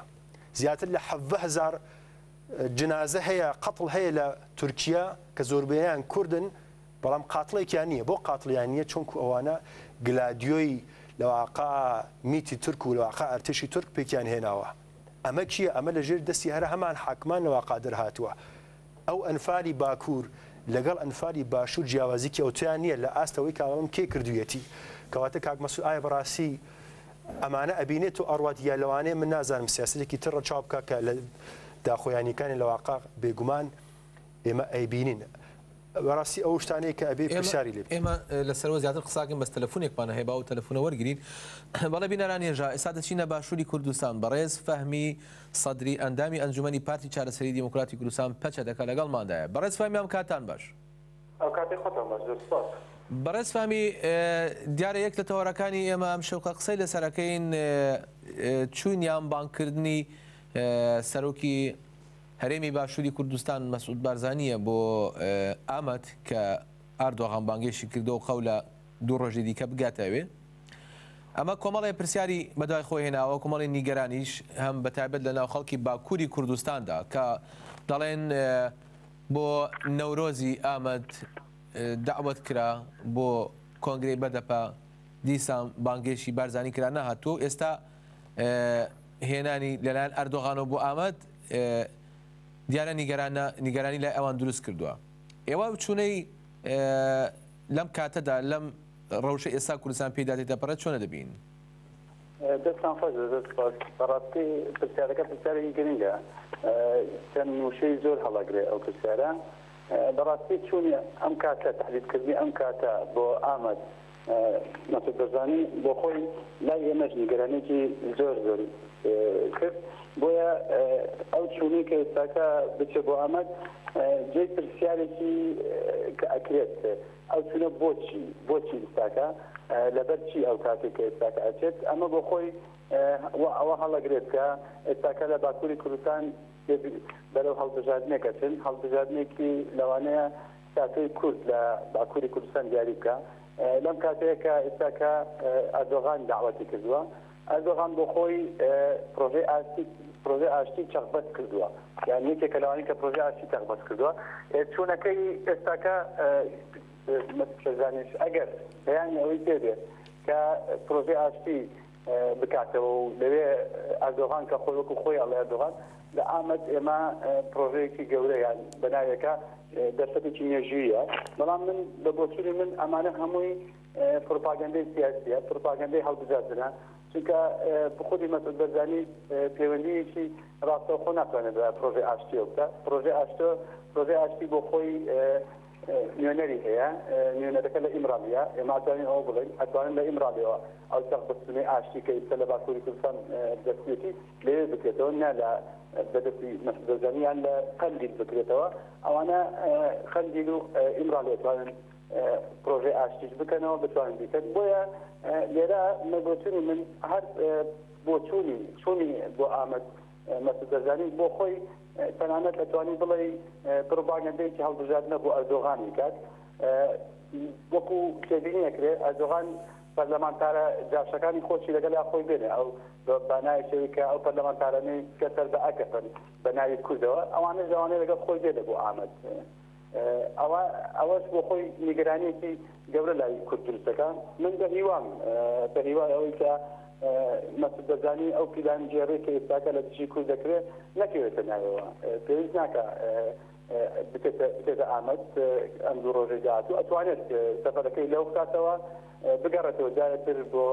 زیاتر لە 70,000 جنازە هەیە، قەتڵ هەیە لە تورکیا کە زۆربەیان کوردن، بەڵام قاتڵێکیان نییە. بۆ قاتڵیان نییە چونکو ئەوانە گلادیۆی لەواقع میتی تورک و لەواقع ئەرتشی تورک پێکیان هێناوە. ئەمە چییە؟ ئەمە لە ژێر دەستی هەرە هەمان حاکمان لەواقع دەرهاتووە. ئەو ئەنفاری باکوور لەگەڵ ئەنفاری باشوور جیاوازیکی ئەوتیان نییە لە ئاستەوەی کاڵم کێ کردوویەتی کەواتە کاک مەسعود ئایا بەڕاستی ئەمانە ئەبینێت و ئەڕواتیە لەوانەیە من نازانم سیاسەتێکی تڕە چاو بکە کە لە داخۆیانیەکانی لە واقع بێگومان ئێمە ئەیبینین بەڕاستی ئەو شتانەیە کە ئەبێ پرسیاری لێ ئێمە لەسەرەوە زیاتر قساکەین بەس تەلەفۆنێکمان هەیە باو تەلەفۆنە وەرگرین بەڵێ بینەران هێژا ئێستا دەچینە باشووری کوردستان بەڕێز فەهمی سەدری ئەندامی ئەنجومەنی پارتی چارەسەری دیموکراتی کوردستان پەچە دەکە لەگەڵماندایە بەڕێز فەهمی ئەم کاتان باش ئەو کاتی خۆتان باش بەڕێز فەهمی دیارە یەک لە تەوەرەکانی ئێمە ئەم شەوقە قسەی لەسەرەکەین چوونیان بانکردنی سەرۆکی هەرێمی باشووری کوردستان مەسعود بارزانیە بۆ ئامەد کە ئاردۆغان بانگێشی کردەوە قەولە دوو ڕۆژی دیکە بگاتەوێ ئەمە کۆمەڵی پرسیاری بەدوای خۆی هێناوە کۆمەڵی نیگەرانیش هەم بەتایبەت لە ناو خەڵکی باکووری کوردستاندا کە دەڵێن بۆ نەورۆزی ئامەد داوت کرا بۆ کۆنگرەی بەدەپە دیسان بانگێشی بارزانی کرا نەهاتوو ئێستا هێنانی لەلایەن ئەردۆغانەوە بۆ ئامەد دیارە نیگەرانی لای ئەوان دروست کردووە ئێوە چوونەی لەم کاتەدا لەم ڕەوشە ئێستا کوردستان پێداتێتە پەرە چۆنە دەبین دەستان فەز بەڕاستی پرسیارەکە پرسیارێکی گرنگە چەند وشەی زۆر هەڵەگرێ ئەو پرسیارە بەڕاستی چوونی ئەم کاتە تحلیلکردنی ئەم کاتە بۆ ئامەد مەسعود بارزانی بۆ خۆی لای ئێمەش نیگەرانێکی زۆر زۆر کرد بۆیە ئەو چوونی کە ئێستاکە بچێت بۆ ئامەد جێی پرسیارێکی کە ئەکرێت ئەو چوونە بۆچی ئێستاکە لەبەر چی ئەو کاتێک کە ئێستاکە ئەچێت ئەمە بۆ خۆی ئەوە هەڵەگرێت کە ئێستاکە لە باکووری کوردستان بەرەو هەڵبژاردنێکە چن هەڵبژاردنێکی لەوانەیە ساتۆی کورد لە باکووری کوردستان دیاری بکە لەم کاتەیە کە ئێستاکە ئەردۆغان داوەتی کردووە ئەردۆغان بۆ خۆی پرۆژێ ئاشتی چەقبەت کردووە یان یەکێکە لەوانەیە کە پرۆژێ ئاشتی چەقبەت کردووە چوونەکەی ئێستاکە مەسعود ئەگەر بەیانی ئەوەی پێبێت کە پرۆژێ ئاشتی بکاتەوە و لەوێ ئەردۆغان کە خۆی وەکو خۆی ئەڵێ ئەردۆغان لە ئامەد ئێمە پرۆژەیەکی گەورەیان بەناوێکە دەرفەتێکی مێژوویە بەڵام من لە بۆچووری من ئەمانە هەمووی پروپاگەندەی سیاسیە پروپاگەندەی هەڵبژاردنە چونکە خودی مەسعود بارزانی پەیوەندیەکی ڕاستەوخۆ ناتوانێت بە پرۆژێ ئاشتیەوە بکە پرۆژێ ئاشتی بۆ خۆی نوێنەری هەیە نوێنەرەکە لە ئیمرالیە ئێمە ئەتوانین ئەوە بڵێن ئەتوانین لە ئیمرالیەوە ئەو چەقبەستنەی ئاشتی کە ئێستا لە باکووری کوردستان دەستێتی لەوێ بکرێتەوە نه لە بەدەستی مەسعود بارزانیان لە قەندیل بکرێتەوە ئەوانە قەندیل و ئیمرالی ئەتوانن پرۆژێ ئاشتیش بکەنەوە بتوانن بیکەن بۆیە لێرە مەبۆچوونی من هەر بۆ چوونی بۆ ئامەد مەسعود بارزانی بۆ خۆی تەنانەت ئەتوانی بڵێ پروپاگەندەیەکی هەڵبژاردنە بۆ ئەردۆغانی کات وەکو تێبینی ئەکرێ ئەردۆغان پەرلەمانتارە جاشەکانی خۆشی لەگەڵ خۆی بێنێ ئەو بانایشەوەی کە ئەو پەرلەمانتارانەی کە سەر بە ئەکەفن بە ناوی کوردەوە ئەوانە جوانەیە لەگەڵ خۆی بێنێ بۆ ئامەد ئەوەش بۆ خۆی نیگەرانیەکی گەورە لای کورد دروستەکان من بە هیوای ئەوەی کە مەسعود بارزانی ئەو پیلان جێڕەی کە ئێستاکە لە دژی کورد دەکرێت نەکەوێتە ناوەوە پێویست ناکە بکێتە ئامەد ئەم دوو ڕۆژەی داهاتوو ئەتوانێت سەفەرەکەی لەو بکاتەوە بگەڕێتەوە جارێتتر بۆ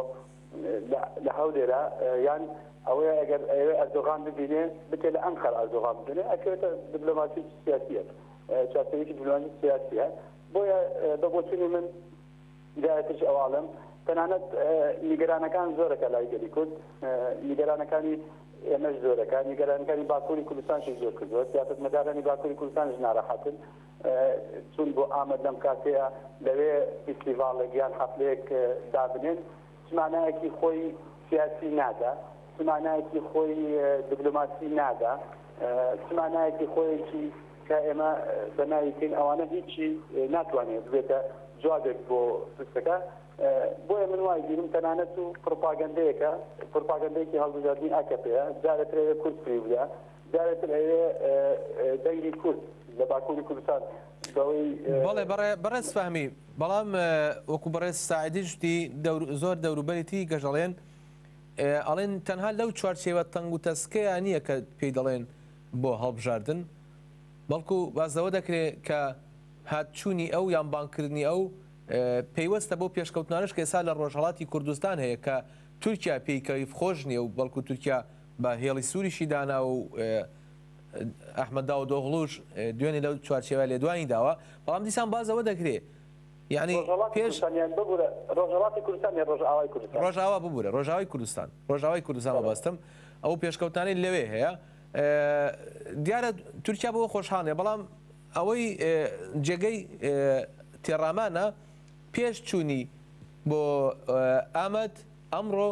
لە هەولێرە یان ئەوەیە ئەگەر ئەوێ ئەردۆغان ببینێ بکێت لە ئەنقەر ئەردۆغان ببینێ ئەکەوێتە دیپلۆماسی سیاسیە چارەسەرێکی دیپلۆماسی سیاسیە بۆیە بە بۆچوونی من جارێتش ئەواڵم تەنانەت نیگەرانەکان زۆرەکە لای گەلی کورد نیگەرانەکانی ئێمەش زۆرەکە نیگەرانەکانی باکووری کوردستانشی زۆر کردووە سیاست مەدارانی باکووری کوردستانش ناڕەحەتن چون بۆ ئامەد لەم کاتەیە لەوێ فیستیڤاڵێک یان حەفلەیەک دابنێن چمانایەکی خۆی سیاسی نادا چمانایەکی خۆی دیپلۆماسی نادا چمانایەکی خۆیەکی کە ئێمە بەناویکەین ئەوانە هیچی ناتوانێت بێتە جوابێک بۆ پرسەکە بۆیە من وای بیرم تەنانەت و پروپاگەندەیەکی هەڵبژاردننی ئاکەپەیە جارێتر ئەوێ کورد فریوە جارێتر ئەوێ دەنگی کورد لە باکووری کوردستان بەڵێ بەڕێز فەهمی بەڵام وەکو بەڕێز ساعیدی شتی زۆر دەوروبەریتی گەژەڵێن ئەڵێن تەنها لەو چوارچێوە تەنگ و تەسکەیە نییە کە پێی دەڵێن بۆ هەڵبژاردن بەڵکو بازەوە دەکرێت کە هاتچوونی ئەو یان بانکردنی ئەو پەیوەستە بۆ پێشکەوتنانش کە ئێستا لە ڕۆژهەڵاتی کوردستان هەیە کە تورکیا پێیکەوی خۆش نییە و بەڵکو تورکیا بە هێڵی سووریشی دانا و ئەحمەد داوودۆغڵوش دوێنێ لەو چوارچێوە لێدوانی داوە بەڵام دیسان بازەوە دەکرێت یعنی پێش ڕۆژهەڵاتی کوردستان ڕۆژئاوای کوردستان ڕۆژئاوا ببوورە ڕۆژئاوای کوردستان بەبەستم ئەو پێشکەوتانی لەوێ هەیە دیارە تورکیا بۆ خۆشحانێ بەڵام ئەوەی جێگەی تێڕامانە پێش چوونی بۆ ئامەد ئەمڕۆ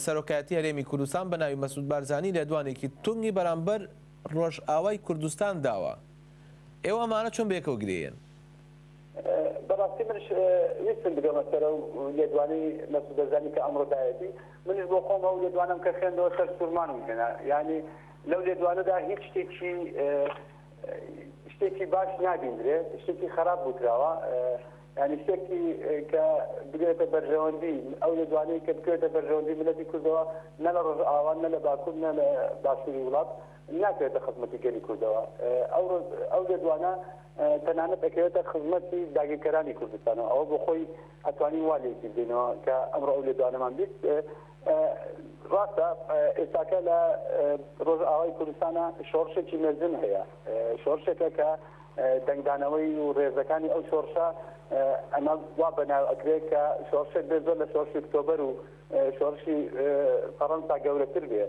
سەرۆکایەتی هەرێمی کوردستان بە ناوی مەسعود بارزانی لە دوانێکی تونگی بەرامبەر ڕۆژئاوای کوردستان داوە ئێوە ئەمانە چۆن بێکەوە گرێن بەڕاستی منش ویستم بگەمە سەرە و لێدوانی مەسعود بارزانی کە ئەمڕۆ دایەتی منش بۆ خۆمە و لێدوانم کە خوێندەوە سەر سوورمانم هێنا یعنی لەو لێدوانەدا هیچ شتێکی باش نابیندرێت شتێکی خراپ بووتراوە ینی شتێکی کە بگرێتە بەرژەوەندی ئەو لێدوانەی کە بکرێتە بەرژەوەندی ملەتی کوردەوە نە لە ڕۆژئاوا نە لە باکوور نە لە باشووری وڵات ناکرێتە خزمەتی گەلی کوردەوە ئەو لێدوانە تەنانەت دەکەوێتە خزمەتی داگیرکەرانی کوردستانەوە ئەوە بۆ خۆی ئەتوانی وا لێکی بینەوە کە ئەمڕۆ ئەو لێدوانەمان بیست ڕاستە ئێستاکە لە ڕۆژئاوای کوردستانە شۆڕشێکی مەزن هەیە شۆڕشێکە کە دەنگدانەوەی و ڕێزەکانی ئەو شۆڕشە ئەمە وا بەناو ئەکرێت کە شۆڕشێک بێت زۆر لە شۆڕشی ئۆکتۆبەر و شۆڕشی فەڕەنسا گەورەتر بێ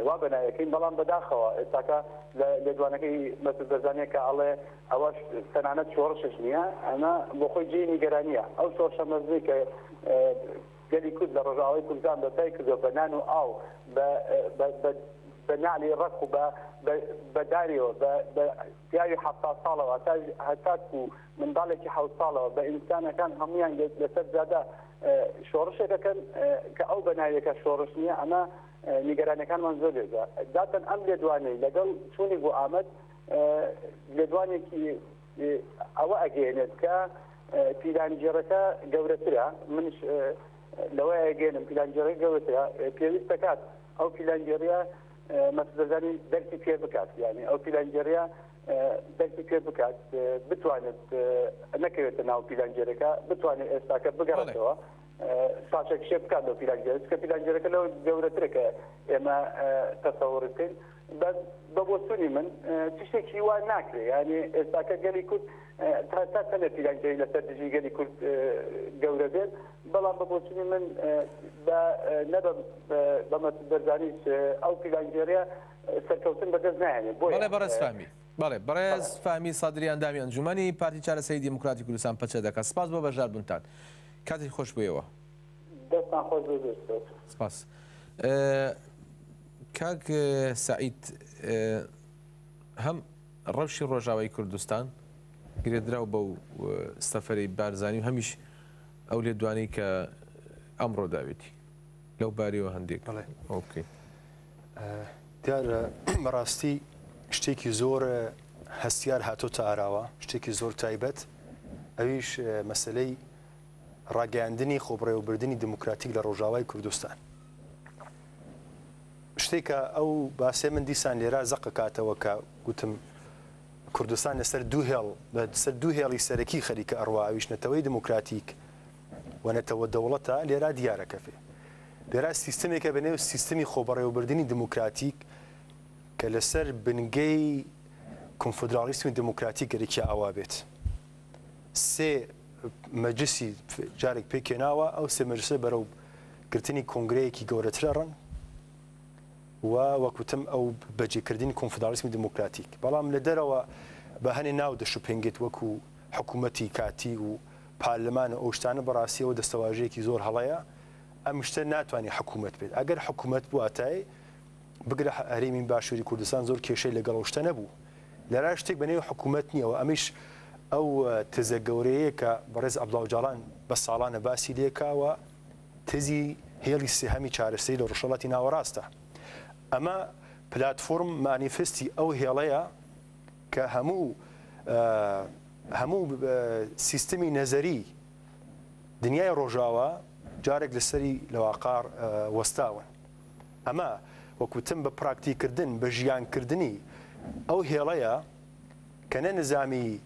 وا بەنایەکەین بەڵام بەداخەوە ئێستاکە لە لێدوانەکەی مەسعود بارزانیە کە ئەڵێ ئەوەش تەنانەت شۆڕشش نییە ئەمە بۆ خۆی جێی نیگەرانیە ئەو شۆڕشە مەزنی کە گەلی کورد لە ڕۆژئاوای کوردستان بەپای کردووە بە نان و ئاو بە نالی ڕق و بە داریەوە بە پیاوی 70 ساڵەوە هەتاکو و منداڵێکی 7 ساڵەوە بە ئینسانەکان هەمویان لەسەر جادا شۆڕشێکەکەن کە ئەو بەناویەکە شۆڕش نییە ئەمە نیگەرانەکانمان زۆر لێزە داتەن ئەم لێدوانەی لەگەڵ چوونی بۆ ئامەد لێدوانێکی ئەوە ئەگەێنێت کە پیلانجێڕەکە گەورەترە منش لەوەیە گەێنم پیلانجێڕەی گەورەترە پێویست دەکات ئەو پیلانجێڕیە مەسعود بارزانی دەرکی پێ بکات یعنی ئەو پیلانجێڕیە دەرکی پێ بکات بتوانێت نەکەوێتە ناو پیلانجێرەکە بتوانێت ئێستاکە بگەڕێتەوە ساچێک شێ بکات لەو پیلانجێرە کە پیلانجێرەکە لەو گەورەترە کە ئێمە تەسەوڕ بکەین بە بۆچوونی من تشتێکی وا ناکرێ یعنی ئێستاکە گەلی کورد تا چەندە پیلانجێری لەسەر دژی گەلی کورد گەورە بێت بەڵام بە بۆچوونی من نەبە بە مەسعود بارزانیش ئەو پیلانجێریە سەرکەوتن بەدەست نایێنێت بەڵێ بەڕێز فامی بەڵێ بەڕێز فامی سادری ئەندامی ئەنجومەنی پارتی چارەسەری دیموکراتی کوردستان پەچە دەکات سپاس بۆ بەشداربوونتان کاتێکی خۆش بوویەوە دەستان خۆش سپاس کاک سعید هەم ڕەوشی ڕۆژاوای کوردستان گرێدراو بەو سەفەری بارزانی و هەمیش ئەو لێدوانەی کە ئەمڕۆ داوێتی لەو باریەوە هەندێک ئۆکەی دیارە بەڕاستی شتێکی زۆر هەستیار هاتۆتە ئاراوە شتێکی زۆر تایبەت ئەویش مەسلەی ڕاگەیاندنی خۆبڕێوەبردننی دموکراتیک لە ڕۆژاوای کوردستان شتێکە ئەو باسێ من دیسان لێرا زەق کاتەوە کە گوتم کوردستان لەسەر دوو هێڵی سەرەکی خەریکە ئەڕوا ئەویش نەتەوەی دموکراتیک و نەتەوە دەوڵەتە لێرا دیارەکەفێ لێرا سیستمێکە بنێو سیستمی خۆبڕێوەبردننی دموکراتیک کە لەسەر بنگەی کۆنفدرالیسمی دموکراتیک گەرێکی ئاوا بێت سێ مەجلسی جارێک پێکێناوە ئەو سێ مەجلسە بەرەو گرتنی کۆنگرەیەکی گەورەترە ڕەنگ و وەکوتم ئەو بەجێکردنی کۆنفدرالیسمی دموکراتیک بەڵام لە دەرەوە بە هەنێ ناو دەشوپێنگێت وەکو حکوومەتی کاتی و پارلەمانە ئەو شتانە بەڕاستیەوە دەستەواژەیەکی زۆر هەڵەیە ئەم شتە ناتوانێت حکوومەت بێت ئەگەر حکوومەت بواتای بگرە هەرێمی باشووری کوردستان زۆر کێشەی لەگەڵ شتە نەبوو لەرا شتێک بەنێو حکوومەت نییەوە ئەمیش ئەو تزە گەورەیە کە بەڕێز عەبدوڵڵاو بە ساڵانە باسی لێکاوە تزی هێڵی سێهەمی چارەسەری لە ڕۆژهەڵاتی ناوەڕاستە ئەمە پلاتفۆرم مانیفستی ئەو هێڵەیە کە هەموو سیستمی نەزەری دنیای ڕۆژاوە جارێک لەسەری لەواقار وەستاون ئەمە وەکوتم بە پراکتیکردن بە ژیانکردنی ئەو هێڵەیە کە نە نظامی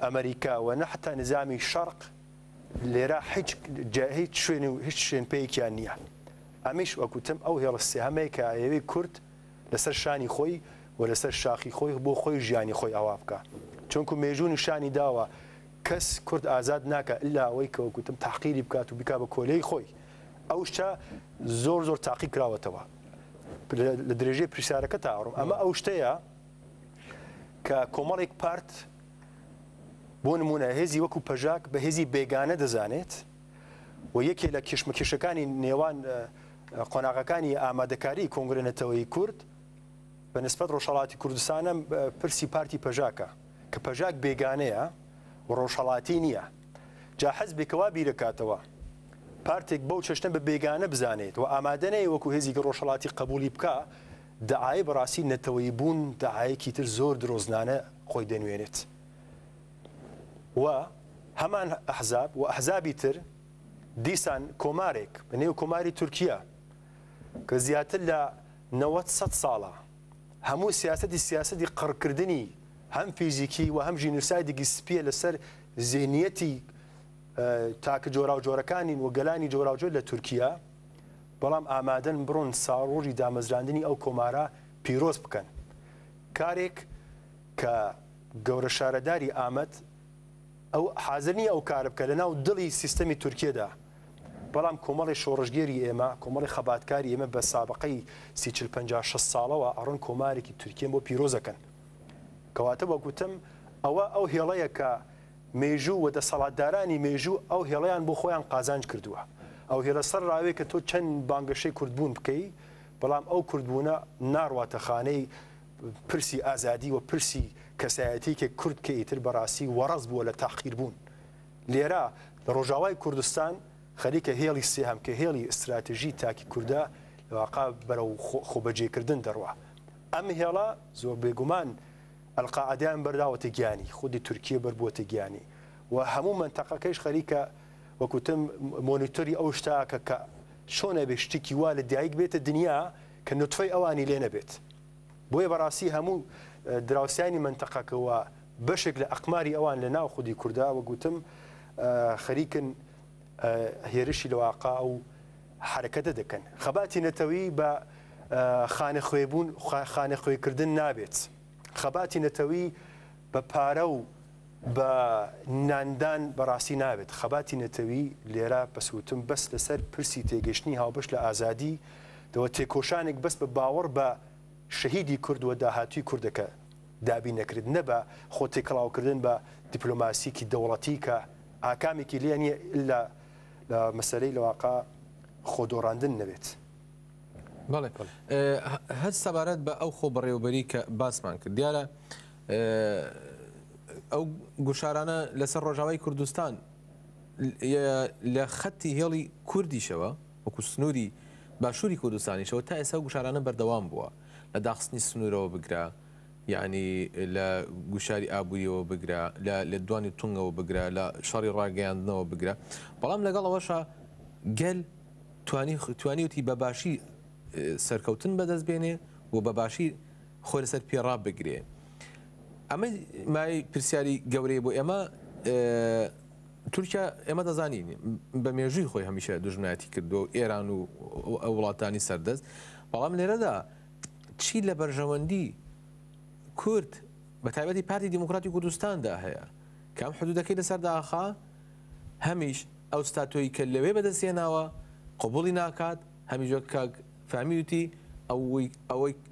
ئەمریکا و نە حتا نظامی شەرق لێرە هیچ شوێن پێیەکیان نییە. ئەمیش وەکوتم ئەو هێڵە سێهەمەیە کە ئەوەی کورد لەسەر شانی خۆی و لەسەر شاخی خۆی بۆ خۆی ژیانی خۆی ئاوا بکە. چونکو مێژوو نیشانی داوە کەس کورد ئازاد ناکە ئللا ئەوەی کە وەکوتم تاقیری بکات و بکا بە کۆلەی خۆی. ئەو شتە زۆر تاقی کراوەتەوە لە درێژەی پرسیارەکە تا ئەڕۆم. ئەمە ئەو شتەیە کە کۆمەڵێک پارت بۆ نمونە هێزی وەکو پەژاک بە هێزی بێگانە دەزانێت و یەکێ لە کێشمەکێشەکانی نێوان قۆناغەکانی ئامادەکاری کۆنگرە کورد بە نسبەت ڕۆژهەڵاتی کوردستانە پرسی پارتی پەژاکە کە پەژاک بێگانەیە و ڕۆژهەڵاتی نییە. جا حەزبێکەوە بیرەکاتەوە پارتێک بەو چەشتە بە بێگانە بزانێت و ئامادەنەیە وەکو هێزی ڕۆژهەڵاتی قبولی بکە دەعای بەڕاستی نەتەوەی بوون دەعایەکی تر زۆر درۆزنانە خۆی دەنوێنێت. و هەمان ئەحزاب و ئەحزابی تر دیسان کۆمارێک بەنێو کۆماری تورکیا کە زیاتر لە 90 ساڵە هەموو سیاسەتی قڕکردنی هەم فیزیکی و هەم ژینوسایدێکی سپیە لەسەر زێنیەتی تاکە جۆراوجۆرەکانی و گەلانی جۆراوجۆر لە تورکیا، بەڵام ئامادەن بڕۆن ساڕۆژی دامەزراندنی ئەو کۆمارە پیرۆز بکەن. کارێک کە گەورە شارەداری ئامەد ئەو حازرنی ئەو کار بکە لە ناو دڵی سیستەمی تورکیەدا، بەڵام کۆمەڵی شۆڕژگێری ئێمە کۆمەڵی خەباتکاری ئێمە بە سابقەی 30-50-60 ساڵەوە ئەڕۆن کۆمارێکی تورکیە بۆ پیرۆزەکەن. کەواتە وەگوتم ئەو هێڵەیە کە مێژوو و دەسەڵاتدارانی مێژوو ئەو هێڵەیان بۆ خۆیان قازانج کردووە. ئەو هێڵە سەر ڕاوێ کە تۆ چەند بانگەشەی کوردبوون بکەی، بەڵام ئەو کوردبوونە ناڕواتە خانەی پرسی ئازادی و پرسی کەسایەتی کە کورد کە ئیتر بەڕاستی وەڕەز بووە لە تاقیر بوون. لێرە لە ڕۆژاوای کوردستان خەریکە هێڵی سێهەم کە هێڵی استراتیژی تاکی کووردە لەواقع بەرەو خۆبەجێکردن دەڕوە. ئەم هێڵە زۆر بێگومان ئەلقاعدەیان بەرداوەتە گیانی، خودی تورکیە بەربووەتە گیانی و هەموو منتەقەکەیش خەریکە وەکوتم مۆنیتۆری ئەو شتاکە کە چۆنە بێ شتێکی وا لە دایک بێتە دنیا کە نوتفەی ئەوانی لێ نەبێت. بۆیە بەڕاستی هەموو دراوسیانی منتەقەکەەوە بەشێک لە ئەقماری ئەوان لە ناو خودی کووردا وەگوتم خەریکن هێرشی لە واقع و حرەکەتە دەکەن. خەباتی نەتەوەی بە خانەخوێبوون خانەخوێکردن نابێت. خەباتی نەتەوەی بە پارە و بە ناندان بەڕاستی نابێت. خەباتی نەتەوەی لێرە بەسووتم بەس لەسەر پرسی تێگەشتنی هاوبەش لە ئازادی دەوە تێکۆشانێک بەس بە باوەڕ بە شەهیدی کورد و داهاتوی کوردەکە دابی نەکرد، نە بە خۆ تێکەڵاوکردن بە دیپلۆماسیکی دەوڵەتی کە ئاکامێکی لێ نییە ئللا لە مەسەلەی لەواقع خۆدۆڕاندن نەبێت. بەڵێ هەست سەبارەت بە ئەو خۆ بەڕێوەبەری کە باسمان کرد دیارە ئەو گوشارانە لەسەر ڕۆژاوای کوردستان لە خەتی هێڵی کوردیشەوە وەکو سنووری باشووری کوردستانیشەوە تا ئێستا گوشارانە بەردەوام بووە لە داخستنی سنوورەوە بگرا، یعنی لە گوشاری ئابوووریەوە بگرا، لە دوانی تونگەوە بگرا، لە شەڕی ڕاگەیاندنەوە بگرا، بەڵام لەگەڵ ئەوەشە گەل توانیوتی بەباشی سەرکەوتن بەدەست بێنێ و بەباشی خۆی لەسەر پێڕا بگرێ. ئەمە مای پرسیاری گەورەی بۆ ئێمە تورکیا ئێمە دەزانین بە مێژووی خۆی هەمیشە دوژمنایەتی کردو ئێران و ئەو وڵاتانی سەردەست، بەڵام لێرەدا چی لە بەرژەوەندی کورد بە تایبەتی پارتی دیموکراتی کوردستاندا هەیە کە ئەم حدودەکەی لەسەر داخا هەمیش ئەو ستاتۆی کە لەوێ بەدەستێناوە قبوڵی ناکات، هەمیش کاک فامیوتی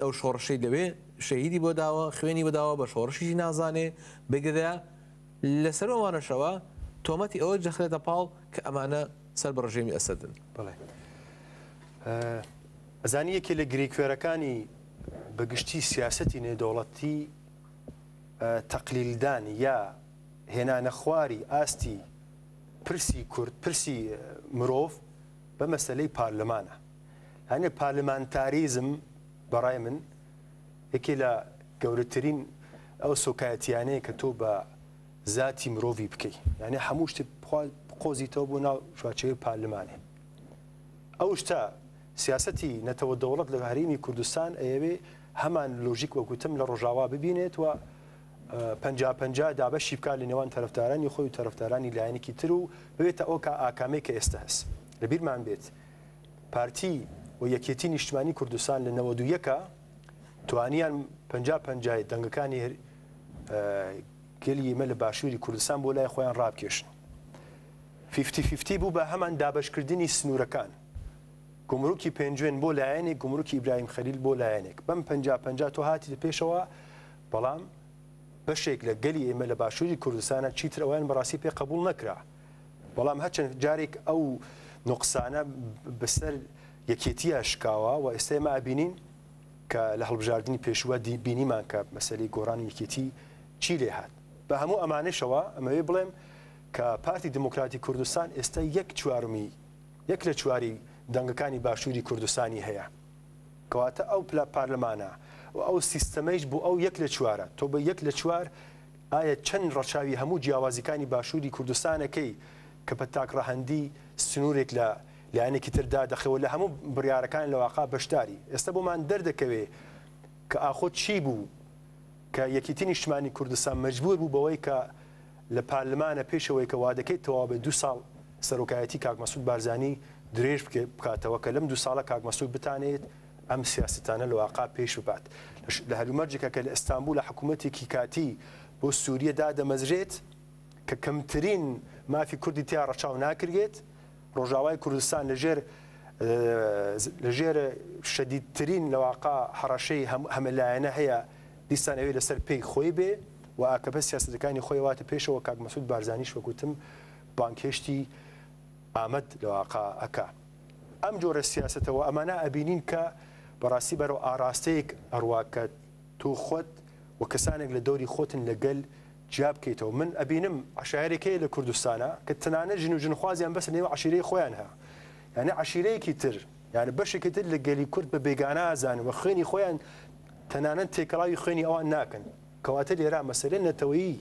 ئەو شۆڕشەی لەوێ شەهیدی بۆ داوە خوێنی بەداوە بە شۆڕشیی نازانێ بگرە لەسەر ئەوانەشەوە تۆمەتی ئەوە جەخرێتە پاڵ کە ئەمانە سەر بە ڕژێمی ئەسەدن. بڵێ ئەزانی یەکێ لە گرێکوێرەکانی بەگشتی سیاسەتی نێودەوڵەتی تەقلیلدان یا هێنانە خواری ئاستی پرسی کورد پرسی مرۆڤ بە مەسەلەی پارلەمانە. هەنێ پارلەمانتاریزم بەڕای من یەکێ لە گەورەترین ئەو سۆکایەتیانەیە کە تۆ بە ذاتی مرۆڤی بکەی، یعنی هەموو شتێک قۆزیتەوە بۆ ناو شواچەوەی پارلەمانێ. ئەو شتە سیاسەتی نەتەوە دەوڵەت لە هەرێمی کوردستان ئەیەوێ هەمان لۆژیک وەگوتم لە ڕۆژاوا ببینێت و 50 دابەشی بکات لە نێوان تەرەفدارانی خۆی و تەرەفدارانی لایەنێکی تر و ببێتە ئەو ئاکامەی کە ئێستا هەست. لەبیرمان بێت پارتی و یەکێتی نیشتیمانی کوردستان لە 91 توانیان 50 دەنگەکانی گەلی ئێمە لە باشووری کوردستان بۆ لای خۆیان ڕابکێشن. 50-50 بوو بە هەمان دابەشکردنی سنوورەکان. گومڕوکی پێنجوێن بۆ لایەنێک، گومڕوکی ئیبراهیم خەلیل بۆ لایەنێک. بەم 50 تۆ هاتی پێشەوە، بەڵام بەشێک لە گەلی ئێمە لە باشووری کوردستانە چیتر ئەویان بەڕاستی پێ قبول نەکرا. بەڵام هەرچەند جارێک ئەو نوقسانە بەسەر یەکێتیە شکاوە و ئێستا ئێمە ئابینین کە لە هەڵبژاردننی پێشوە بینیمان کە مەسەلەی گۆڕانی یەکێتی چی لێ هات. بە هەموو ئەمانەشەوە ئەمەوێ بڵێم کە پارتی دموکراتی کوردستان ئێستا 1/4 لە چواری دەنگەکانی باشووری کوردستانی هەیە. کەواتە ئەو پارلەمانە و ئەو سیستەمەیش بوو ئەو 1/4 تۆ بە 1/4 ئایا چەند ڕەچاوی هەموو جیاوازیەکانی باشووری کوردستانەکەی کە بە تاکڕەهەندی سنوورێک لە لایەنێکی تردا دەخەوە لە هەموو بڕیارەکان لە واقع بەشداری. ئێستا بۆمان دەردەکەوێ کە ئاخۆ چی بوو کە یەکێتی نیشتیمانی کوردستان مەجبور بوو بەوەی کە لە پارلەمانە پێشەوەی کە وا دەکەیت تەواو بە 2 ساڵ سەرۆکایەتی کاک مەسعود بارزانی درێژ بکاتەوە کە لەم 2 ساڵە کاک مەسعود بتانێت ئەم سیاستانە لە واقع پێش ببات. لە هەلومەرجێکە کە لە ئەستانبول لە حکوومەتێکی کاتی بۆ سووریە دادەمەزرێت کە کەمترین مافی کوردی تیا ڕەچاو ناکرێت، ڕۆژاوای کوردستان لەژێر شەدیدترین لە واقع حەڕەشەی هەمەلایەنە هەیە، دیسان ئەوێ لەسەر پێی خۆی بێ و ئاکەبە سیاستەکانی خۆی واتە پێشەوە کاک مەسعود بارزانیش وەکوتم بانکێشتی ئامەد لە واقع ئەکا. ئەم جۆرە سیاستەوە ئەمانە ئەبینین کە بەڕاستی بەرەو ئاراستەیەک ئەڕواکە تۆ خۆت و کەسانێک لە دەوری خۆتن لەگەل جیاب بکەیتەوە. من ئەبینم عشایرێکەیە لە کوردستانە کە تەنانەت ژن و ژنخوازیان بەس نێوە عشیرەی خۆیان هەیە، یعنی عشیرەیەکی تر، یعنی بەشێکی تر لە گەلی کورد بە بێگانە ئازانن و خوێنی خۆیان تەنانەت تێکەڵاوی خوێنی ئەوان ناکەن. کەواتە لێرە مەسەلەی نەتەوەیی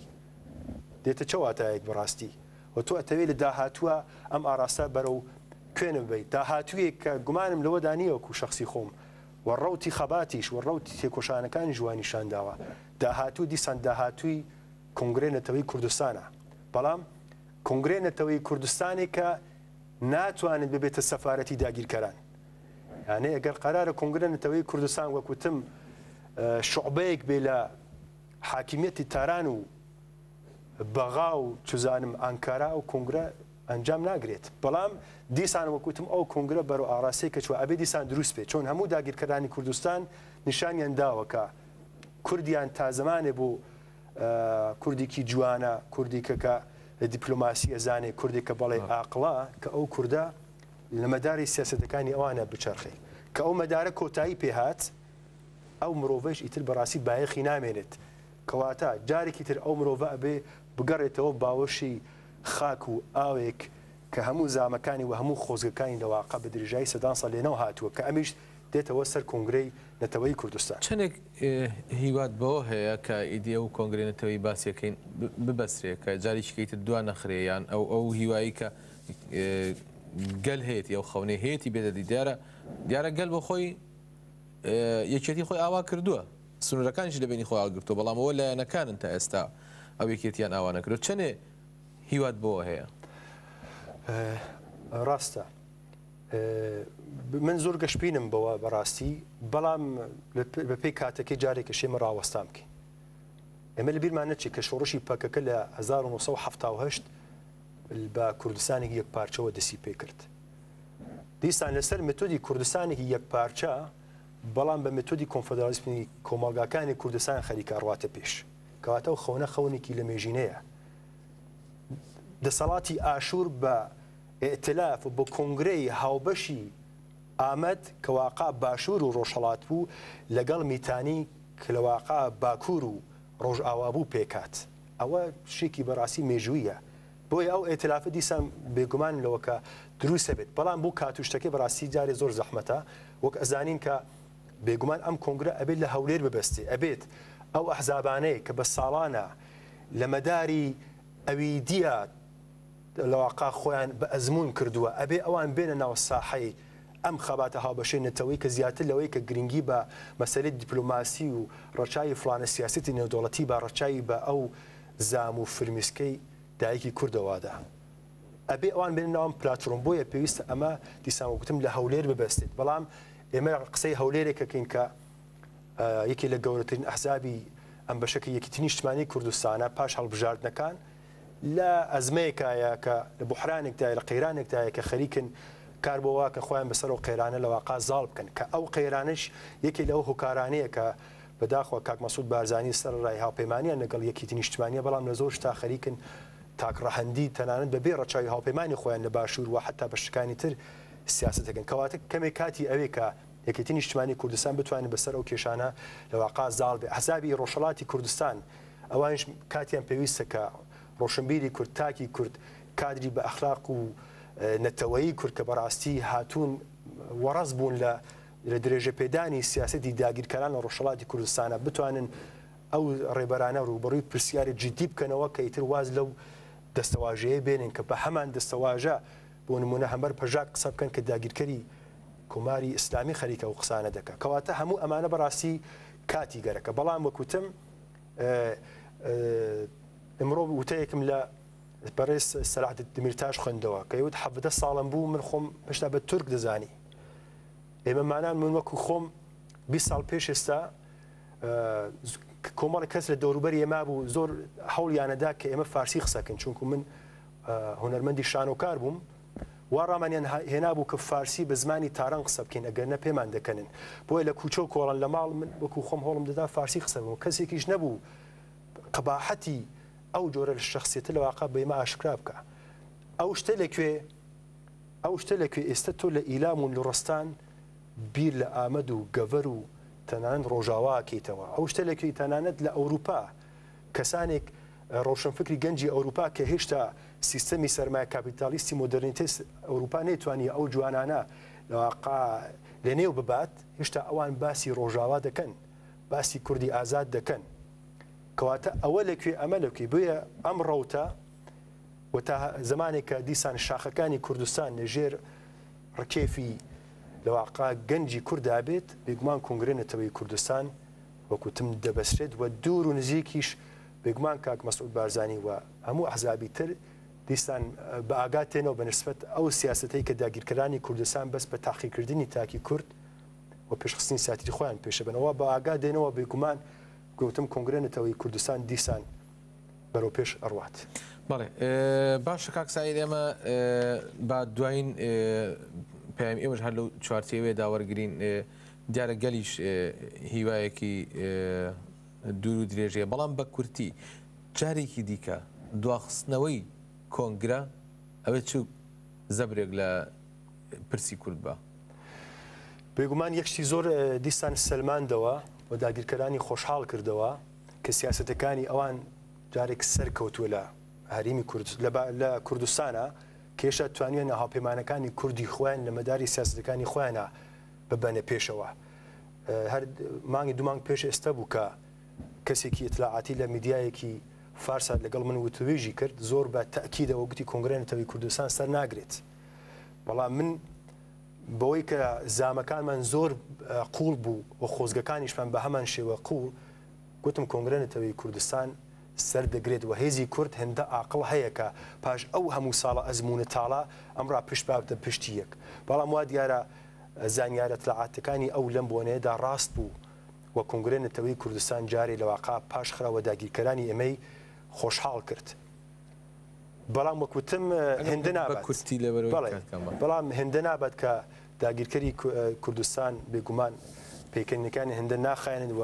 دێتە چ واتایەک بەڕاستی و تۆ ئەتەوێت لە داهاتووە ئەم ئاراستە بەرەو کوێنم بێت. داهاتوویەک کە گومانم لەوە دانیوەکو شخصی خۆم و ڕەوتی خەباتیش و ڕەوتی تێکۆشانەکانی جوانی شانداوە. داهاتوو دیسان داهاتووی کنگرێ نەتەوەی کوردستانە، بەڵام کنگرێ نەتەوەی کوردستانی کە ناتوانێت ببێتە سەفارەتی داگیرکەران. یانێ ئەگەر قەرارە کنگرێ نەتەوەی کوردستان وەکوتم شعبەیەک بێ لە حاکمیەتی تاران و بەغا و چزانم ئەنکارا و کنگرە ئەنجام ناگرێت. بەڵام دیسان وەکوتم ئەو کنگرە بەرەو ئاراستەی کە چوە ئەبێ دیسان دروست بێت، چۆن هەموو داگیرکەرانی کوردستان نیشانیان داوە کە کوردیان تا زمانێ بۆ کوردێکی جوانە، کوردێکە کە لە دیپلۆماسی ئەزانێ، کوردێکە بەڵێ ئاقڵا کە ئەو کووردە لە مەداری سیاسەتەکانی ئەوانە بچەرخێ کە ئەو مەدارە کۆتایی پێهات، ئەو مرۆڤەش ئیتر بەڕاستی بایەخی نامێنێت. کەواتە جارێکی تر ئەو مرۆڤە ئەبێ بگەڕێتەوە باوەشی خاک و ئاوێک کە هەموو زامەکانی و هەموو خۆزگەکانی لە واقع بە درێژایی سەدان ساڵ لێنەوە هاتووە کە ئەمیش دێتەوە سەر کنگرەی نەتەوەی کوردستان. چەندێک هیوات بەوە هەیە کە ئیدە و کۆنگرێ نەتەوەی باسیەکەین ببەسرێت کە جاریشکەیتر دوان نەخرێیان ئەو هیوایی کە گەل هەیەی ئەو خەونەی هەیەی بێتە دیارە گەل بۆ خۆی یەکێتی خۆی ئاوا کردووە، سنوورەکانیش لە بینی خۆی ئاگرتووە، بەڵام ئەوە لایەنەکانن تا ئێستا ئەو یەکێتیان ئاوانە کردو. چەندێ هیوات بۆەوە هەیە؟ ڕاستە من زۆر گەشتبینم بەوە بەڕاستی، بەڵام بەپێی کاتەکەی جارێکە شێمە ڕاوەستان بکەین. ئێمە لە بیرمان نەچێت کە شۆڕشی پەکەکە لە 1970 بە کوردستانێکی یەک پارچەوە دەسی پێ کرد. دیسان لەسەر متۆدی کوردستانێکی یەک پارچە، بەڵام بە متۆدی کۆنفەدرالیزمی کۆمەڵگاکانی کوردستان خەریکە ڕاتە پێش. کەواتە ئەو خەونە خەونێکی لە مێژینەیە. دەسەڵاتی ئاشوور بە ئێتلاف و بە کۆنگرەی هاوبەشی ئامەد کە واقع باشوور و ڕۆژهەڵات بوو لەگەڵ میتانی کە لە واقع باکوور و ڕۆژئاوابوو پێکات. ئەوە شێکی بەڕاستی مێژوویە. بۆی ئەو ئێتلافە دیسان بێگومان لەوە کە دروستە بێت، بەڵام بۆ کاتوشتەکەی بەڕاستی جارێ زۆر زەحمەتە. وەک ئەزانین کە بێگومان ئەم کۆنگرە ئەبێت لە هەولێر ببەستێ، ئەبێت ئەو ئەحزابانەیە کە بە ساڵانە لە مەداری ئەوی دیە لە واقع خۆیان بە ئەزمون کردووە، ئەبێ ئەوان بێنە ناو ساحەی ئەم خەباتە هاوبەشەی نەتەوەی کە زیاتر لەوەی کە گرنگی بە مەسەلەی دیپلۆماسی و ڕەچاوی فلانە سیاسەتی نێودەوڵەتی بە ڕەچاوی بە ئەو زام و فرمیسکەی دایکی کوردەوادا ئەبێ ئەوان بێنن ناوام پلاتفۆرم بۆیە پێویستە ئەمە دیسان وەکوتم لە هەولێر ببەستێت بەڵام ئێمە قسەی هەولێرێکەکەین کە یەکی لە گەورەترین ئەحزابی ئەم بەشەکە یەکیتنی نیشتیمانی کوردستانە پاش هەڵبژاردنەکان لە ئەزمەیەکایە کە لە بوحرانێکدایە لە قەیرانێکدایە کە خەریکن کار بۆ واکە خۆیان بەسەر و قەیرانە لە واقع زاڵ بکەن کە ئەو قەیرانش یەکی لەو هۆکارانەیە کە بەداخەوە کاک مەسعود بارزانی سەر ڕای هاوپەیمانیان لەگەڵ یەکیتنی نیشتیمانیە بەڵام لە زۆر شتا خەریکن تاکڕەهەندی تەنانەت بەبێ ڕەچاوی هاوپەیمانی خۆیان لە باشوور و حتا بە شتەکانی تر سیاسەتەکەن کەواتە کەمێک کاتی ئەوێ کە یەکێتی نیشتیمانی کوردستان بتوانێت بەسەر ئەو کێشانە لە واقع زاڵ بێ ئەحزابی ڕۆژهەڵاتی کوردستان ئەوانش کاتیان پێویستە کە ڕۆشنبیری کورد تاکی کورد کادری بە ئەخلاق و نەتەوەیی کورد کە بەڕاستی هاتوون وەڕەز بوون لە درێژە پێدانی سیاسەتی داگیرکاران لە ڕۆژهەڵاتی کوردستانە بتوانن ئەو ڕێبەرانە ڕوبەڕووی پرسیاری جدی بکەنەوە کە ئیتر واز لەو دەستەواژەیە بێنن کە بە هەمان دەستەواژە بۆ نمونە هەمەر پەژاک قسە بکەن کە داگیرکەری کۆماری ئیسلامی خەریکە و قسانە دەکە کەواتە هەموو ئەمانە بەڕاستی کاتی گەرەکە بەڵام وەکوتم ئەمڕۆ وتەیەکم لە بەڕێز سەلاحەت دمیرتاش خوێندەوە کە یوت 17 ساڵم بوو من خۆم هێشتا بە تورک دەزانی ئێمە مانان من وەکو خۆم 20 ساڵ پێش ئێستا کۆمەڵی کەس لە دەوروبەری ئێمە بوو زۆر هەوڵیانەدا کە ئێمە فارسی قسەکەن چونکو من هونەرمەندی شانۆکار بووم وا ڕامانیان هێنا بوو کە فارسی بە زمانی تاران قسە بکەین ئەگەرنە پێمان دەکەنن بۆیە لە کوچە و کۆڵان لە ماڵ من وەکو خۆم هەوڵم دەدا فارسی قسە بوو کەسێکیش نەبوو قەباحەتی ئەو جۆرە لە شخصیەتە لە واقع بە ئێمە ئاشکرا بکە ئەو شتە لەکوێ ئێستا تۆ لە ئیلام و لە ڕستان بیر لە ئامەد و گەڤەر و تەنانەت ڕۆژاواکەیتەوە ئەو شتە لەکوێ تەنانەت لە ئەوروپا کەسانێک ڕۆشنفکری گەنجی ئەوروپا کە هێشتا سیستەمی سەرمایە کاپیتالیستی مۆدرنیتەس ئەوروپا نێتوانی ئەو جوانانە لە واقع لە نێو ببات هێشتا ئەوان باسی ڕۆژاوا دەکەن باسی کوردی ئازاد دەکەن کەواتە ئەوە لەکوێ ئەمە لەکوێ بۆیە ئەم ڕەوتە و تا زمانێک کە دیسان شاخەکانی کوردستان لەژێر ڕکێفی لە واقع گەنجی کووردا بێت بێگومان کۆنگرە نەتەوەی کوردستان وەکوتم دەبەسرێت و دوور و نزیکیش بێگومان کاک مەسعود بارزانی و هەموو ئەحزابی تر دیسان بە ئاگاتێنەوە بە نسبەت ئەو سیاسەتەی کە داگیرکەرانی کوردستان بەس بە تاقیکردنی تاکی کورد و پێشخستنی سیاسی خۆیان پێشەبنەوە بە ئاگا دێنەوە بێگومان گوتم کۆنگرە نەتەوەی کوردستان دیسان بەرەو پێش ئەڕوات. بەڵێ باشە کاک ساید ئێمە با دوایین پەیامی ئێمەش هەر لەو چوارچێوەیە داوەرگرین دیارە گەلیش هیوایەکی دوور و درێژەیە بەڵام بە کورتی جارێکی دیکە دواخستنەوەی کۆنگرە ئەوێت چوو زەبرێک لە پرسی کورد بە بێگومان یەکشتی زۆر دیسان سلماندەوە و داگیرکەرانی خۆشحاڵ کردەوە کە سیاسەتەکانی ئەوان جارێک سەرکەوتووە لە هەرێمی لە کوردستانە کێشە توانیان هاوپەیمانەکانی کوردی خۆیان لە مەداری سیاسەتەکانی خۆیانە ببەنە پێشەوە هەر مانگی دوو مانگ پێش ئێستا بوو کە کەسێکی ئیتلاعاتی لە میدیایەکی فارسا لەگەڵ من وتوێژی کرد زۆر بە تەکیدەوە گوتی کۆنگرە نەتەوەی کوردستان سەر ناگرێت بەڵام من بەوەی کە زامەکانمان زۆر قوڵ بوو و خۆزگەکانیشمان بە هەمان شێوە قوڵ گوتم کۆنگرە نەتەوەی کوردستان سەر دەگرێت و هێزی کورد هێندە عاقڵ هەیە کە پاش ئەو هەموو ساڵە ئەزمونە تاڵە ئەمڕا پشت بابتە پشتی یەک بەڵام وا دیارە زانیارە اطلاعاتەکانی ئەو لەم بۆنەیەدا ڕاست بوو و کۆنگرە نەتەوەی کوردستان جارێ لە واقع پاش خراوە داگیرکەرانی ئێمەی خۆشحاڵ کرد بەڵام وەکوتم هێندە نابێت بەڵام هێندە نابێت کە داگیرکەری کوردستان بێگومان پێکەنینەکانی هێندە ناخایەنن و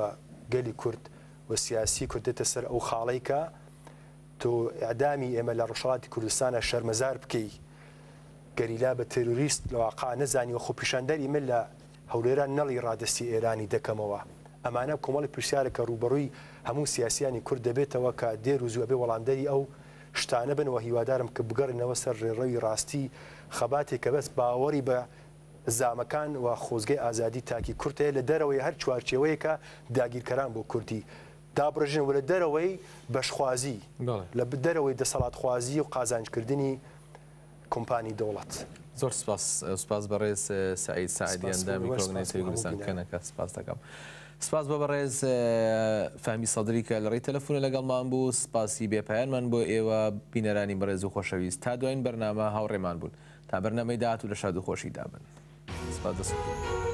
گەلی کورد و سیاسی کوردێتە سەر ئەو خاڵەی کە تۆ ئەعدامی ئێمە لە ڕۆژهەڵاتی کوردستانە شەرمەزار بکەی گەریلا بە تێروریست لە واقع نەزانی و خۆپیشاندەری من لە هەولێران نەڵی ڕادستی ئێرانی دەکەمەوە ئەمانە کۆمەڵی پرسیارە کە ڕوبەڕووی هەموو سیاسیانی کورد دەبێتەوە کە دێر و زووە بێ وەڵامدەری ئەو شتانە بنەوە هیوادارم کە بگەڕنەوە سەر ڕێڕەوی ڕاستی خەباتێک کە بەس باوەڕی بە زامەکان و خۆزگەی ئازادی تاکی کورتەیە لە دەرەوەی هەر چوارچێوەیەکە داگیرکەران بۆ کوردی دابڕژن و لە دەرەوەی بەشخوازی لە دەرەوەی دەسەڵاتخوازی و قازانجکردنی کۆمپانی دەوڵەت زۆر سپاس بەڕێز سعید سعیدیاندا میکرۆگنێسی کوردستان کەنەکە سپاس دەکەم. سپاس بە بەڕێز فەهمی سەدری کە لە ڕێی تەلەفۆنە لەگەڵمان بوو. سپاسی بێپایانمان بۆ ئێوە بینەرانی بەڕێز و خۆشەویست تا دوایین بەرنامە هاوڕێمان بوون تا بەرنامەی داهاتوو لە شاد و خۆشی دابن. سپاس دەست.